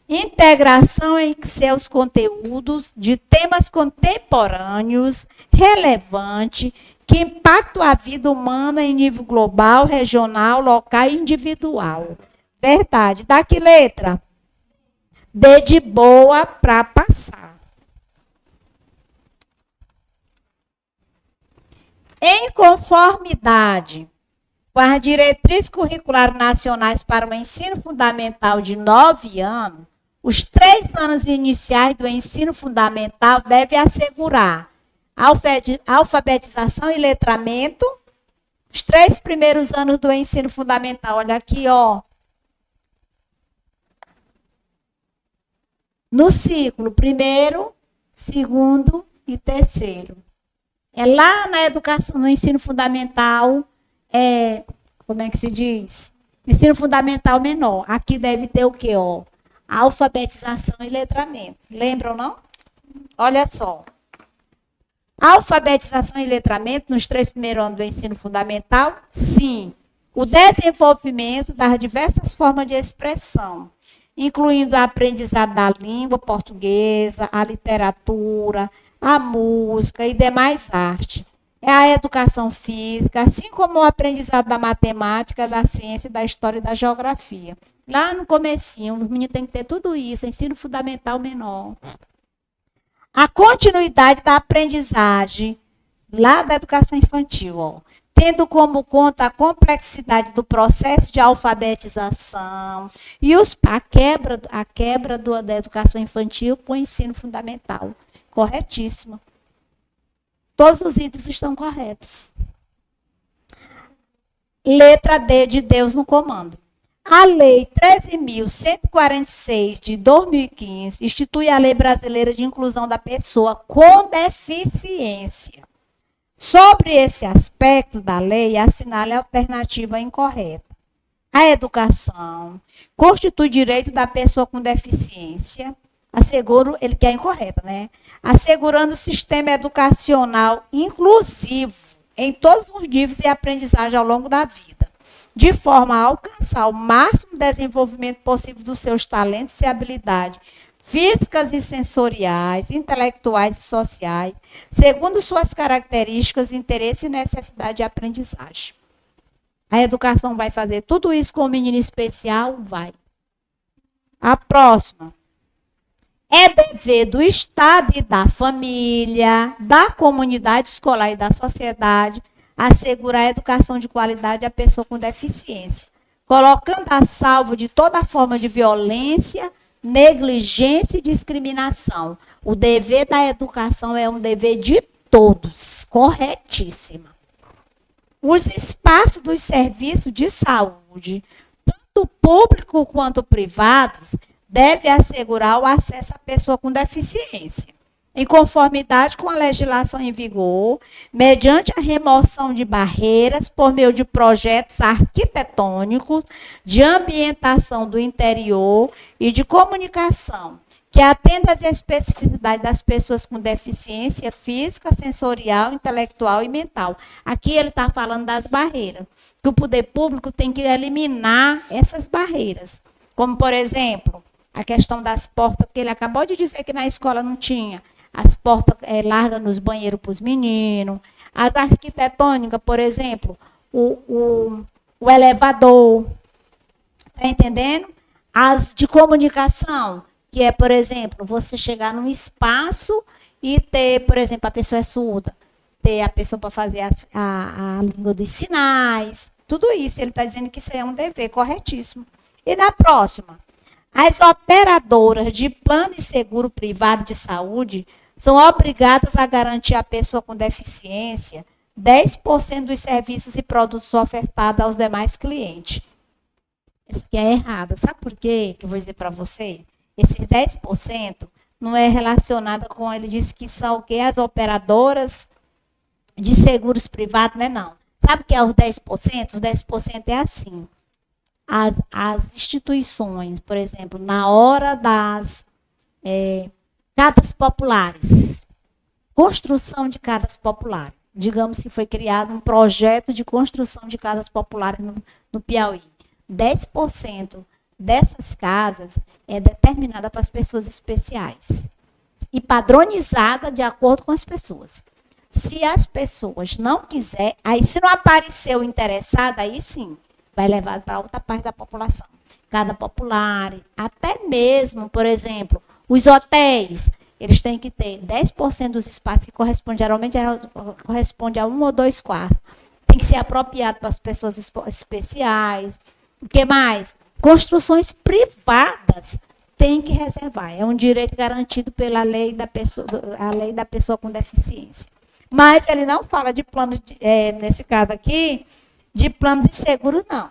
Integração em seus conteúdos de temas contemporâneos, relevantes, que impactam a vida humana em nível global, regional, local e individual. Verdade. Da que letra? D de boa para passar. Em conformidade com as diretrizes curriculares nacionais para o ensino fundamental de 9 anos, os 3 anos iniciais do ensino fundamental devem assegurar alfabetização e letramento. Os 3 primeiros anos do ensino fundamental, olha aqui, ó. No ciclo, 1º, 2º e 3º. É lá na educação, no ensino fundamental, como é que se diz? Ensino fundamental menor. Aqui deve ter o quê, ó? Alfabetização e letramento. Lembram, não? Olha só. Alfabetização e letramento nos 3 primeiros anos do ensino fundamental? Sim. O desenvolvimento das diversas formas de expressão, incluindo o aprendizado da língua portuguesa, a literatura, a música e demais artes. É a educação física, assim como o aprendizado da matemática, da ciência, da história e da geografia. Lá no comecinho, os meninos têm que ter tudo isso, ensino fundamental menor. A continuidade da aprendizagem, lá da educação infantil, ó, tendo como conta a complexidade do processo de alfabetização e a quebra da educação infantil com o ensino fundamental. Corretíssimo. Todos os itens estão corretos. Letra D de Deus no comando. A Lei 13.146 de 2015 institui a Lei Brasileira de Inclusão da Pessoa com Deficiência. Sobre esse aspecto da lei, assinale a alternativa incorreta. A educação constitui direito da pessoa com deficiência, ele que é incorreta, né? Assegurando o sistema educacional inclusivo em todos os níveis de aprendizagem ao longo da vida, de forma a alcançar o máximo desenvolvimento possível dos seus talentos e habilidades físicas e sensoriais, intelectuais e sociais, segundo suas características, interesse e necessidade de aprendizagem. A educação vai fazer tudo isso com o menino especial? Vai. A próxima. É dever do Estado e da família, da comunidade escolar e da sociedade assegurar a educação de qualidade à pessoa com deficiência, colocando a salvo de toda forma de violência, negligência e discriminação. O dever da educação é um dever de todos, corretíssima. Os espaços dos serviços de saúde, tanto público quanto privados, devem assegurar o acesso à pessoa com deficiência, em conformidade com a legislação em vigor, mediante a remoção de barreiras por meio de projetos arquitetônicos, de ambientação do interior e de comunicação, que atenda às especificidades das pessoas com deficiência física, sensorial, intelectual e mental. Aqui ele está falando das barreiras, que o poder público tem que eliminar essas barreiras, como, por exemplo, a questão das portas, que ele acabou de dizer que na escola não tinha, as portas largas nos banheiros para os meninos, as arquitetônicas, por exemplo, o elevador, está entendendo? As de comunicação, que é, por exemplo, você chegar num espaço e ter, por exemplo, a pessoa é surda, ter a pessoa para fazer a língua dos sinais, tudo isso, ele está dizendo que isso é um dever, corretíssimo. E na próxima, as operadoras de plano e seguro privado de saúde são obrigadas a garantir à pessoa com deficiência 10% dos serviços e produtos ofertados aos demais clientes. Isso aqui é errado. Sabe por quê? Que eu vou dizer para você? Esses 10% não é relacionado com, ele disse que são o quê? As operadoras de seguros privados, não é não. Sabe o que é os 10%? Os 10% é assim. As instituições, por exemplo, na hora das casas populares, construção de casas populares. Digamos que foi criado um projeto de construção de casas populares no Piauí. 10% dessas casas é determinada para as pessoas especiais e padronizada de acordo com as pessoas. Se as pessoas não quiserem, aí se não aparecer o interessado, aí sim, vai levar para outra parte da população. Cada popular, até mesmo, por exemplo, os hotéis, eles têm que ter 10% dos espaços que corresponde, geralmente corresponde a 1 ou 2 quartos. Tem que ser apropriado para as pessoas especiais. O que mais? Construções privadas tem que reservar. É um direito garantido pela lei da pessoa com deficiência. Mas ele não fala de plano, nesse caso aqui, de plano de seguro, não.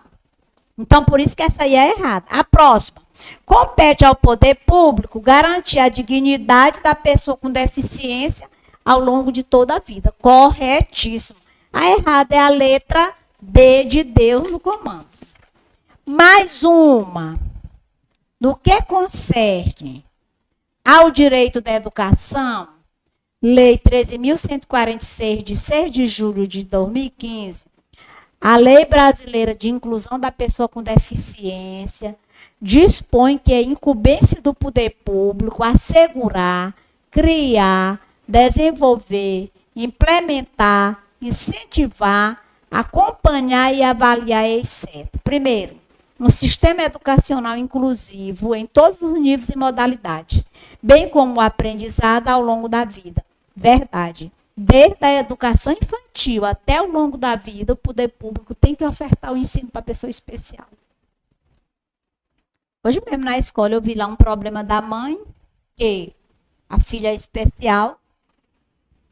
Então, por isso que essa aí é errada. A próxima. Compete ao poder público garantir a dignidade da pessoa com deficiência ao longo de toda a vida. Corretíssimo. A errada é a letra D de Deus no comando. Mais uma. No que concerne ao direito da educação, Lei 13.146, de 6 de julho de 2015, a Lei Brasileira de Inclusão da Pessoa com Deficiência dispõe que é incumbência do poder público assegurar, criar, desenvolver, implementar, incentivar, acompanhar e avaliar, etc. Primeiro, um sistema educacional inclusivo em todos os níveis e modalidades, bem como o aprendizado ao longo da vida. Verdade. Desde a educação infantil até ao longo da vida, o poder público tem que ofertar o ensino para a pessoa especial. Hoje mesmo na escola eu vi lá um problema da mãe, que a filha é especial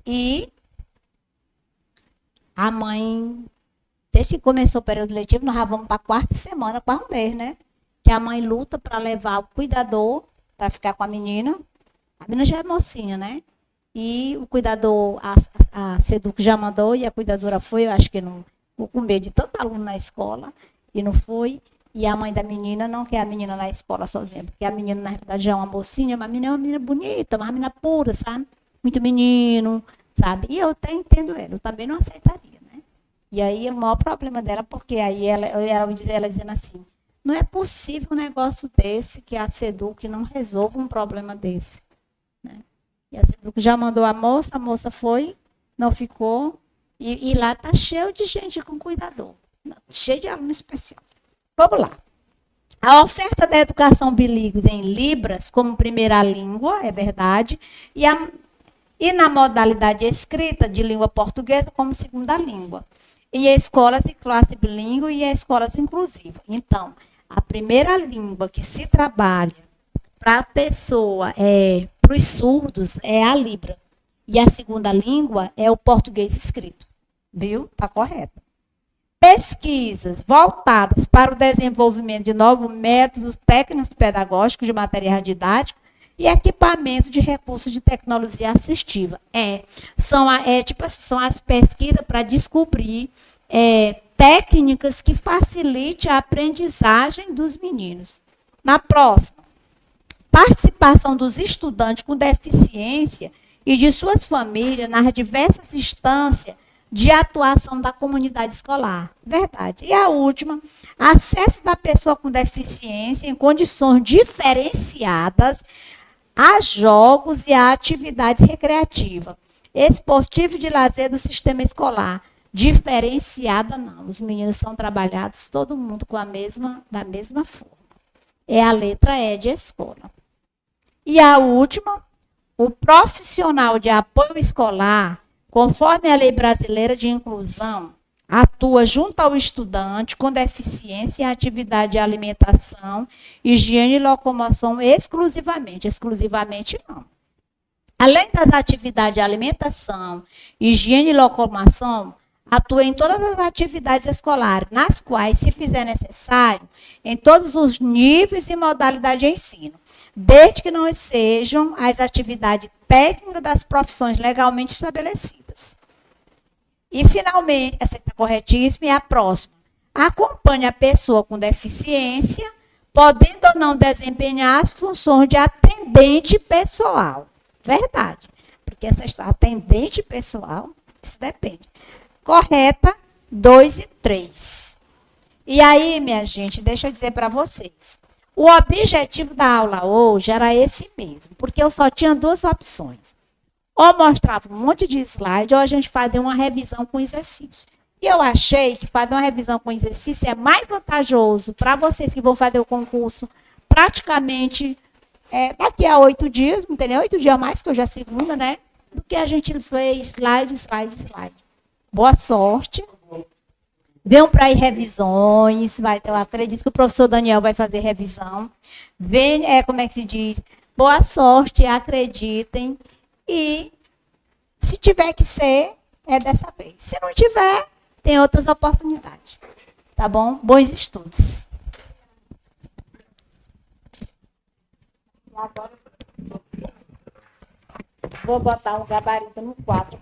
e a mãe, desde que começou o período letivo, nós já vamos para a 4ª semana, quase um mês, né? Que a mãe luta para levar o cuidador para ficar com a menina. A menina já é mocinha, né? E o cuidador, a SEDUC já mandou e a cuidadora foi, eu acho que não, com medo de tanto aluno na escola, e não foi. E a mãe da menina não quer a menina na escola sozinha, porque a menina, na verdade, já é uma mocinha, mas a menina é uma menina bonita, uma menina pura, sabe? Muito menino, sabe? E eu até entendo ela, eu também não aceitaria, né? E aí o maior problema dela, porque aí ela dizendo assim, não é possível um negócio desse que a SEDUC não resolva um problema desse, né? E a SEDUC já mandou a moça foi, não ficou, e lá está cheio de gente com cuidador, cheio de aluno especial. Vamos lá. A oferta da educação bilíngue em Libras como primeira língua, é verdade, e na modalidade escrita de língua portuguesa como segunda língua. E escolas e classe bilíngue e escolas inclusivas. Então, a primeira língua que se trabalha para a pessoa, para os surdos, é a Libra. E a segunda língua é o português escrito. Viu? Está correto. Pesquisas voltadas para o desenvolvimento de novos métodos técnicos pedagógicos de material didático e equipamento de recursos de tecnologia assistiva. São as pesquisas para descobrir técnicas que facilitem a aprendizagem dos meninos. Na próxima, participação dos estudantes com deficiência e de suas famílias nas diversas instâncias de atuação da comunidade escolar. Verdade. E a última, acesso da pessoa com deficiência em condições diferenciadas a jogos e a atividades recreativas, esportivo de lazer do sistema escolar. Diferenciada não. Os meninos são trabalhados todo mundo da mesma forma. É a letra E de escola. E a última, o profissional de apoio escolar, conforme a Lei Brasileira de Inclusão, atua junto ao estudante com deficiência em atividade de alimentação, higiene e locomoção exclusivamente. Exclusivamente não. Além das atividades de alimentação, higiene e locomoção, atua em todas as atividades escolares, nas quais, se fizer necessário, em todos os níveis e modalidades de ensino, desde que não sejam as atividades técnicas das profissões legalmente estabelecidas. E, finalmente, essa está corretíssima, e a próxima. Acompanha a pessoa com deficiência, podendo ou não desempenhar as funções de atendente pessoal. Verdade. Porque essa está atendente pessoal, isso depende. Correta, 2 e 3. E aí, minha gente, deixa eu dizer para vocês. O objetivo da aula hoje era esse mesmo, porque eu só tinha duas opções. Ou mostrava um monte de slide, ou a gente fazia uma revisão com exercício. E eu achei que fazer uma revisão com exercício é mais vantajoso para vocês que vão fazer o concurso praticamente daqui a 8 dias, não tem nem 8 dias a mais, que hoje é segunda, né? Do que a gente fez slide. Boa sorte. Venham para aí revisões, eu acredito que o professor Daniel vai fazer revisão. Como é que se diz? Boa sorte, acreditem. E se tiver que ser, é dessa vez. Se não tiver, tem outras oportunidades. Tá bom? Bons estudos. E agora, vou botar um gabarito no quadro.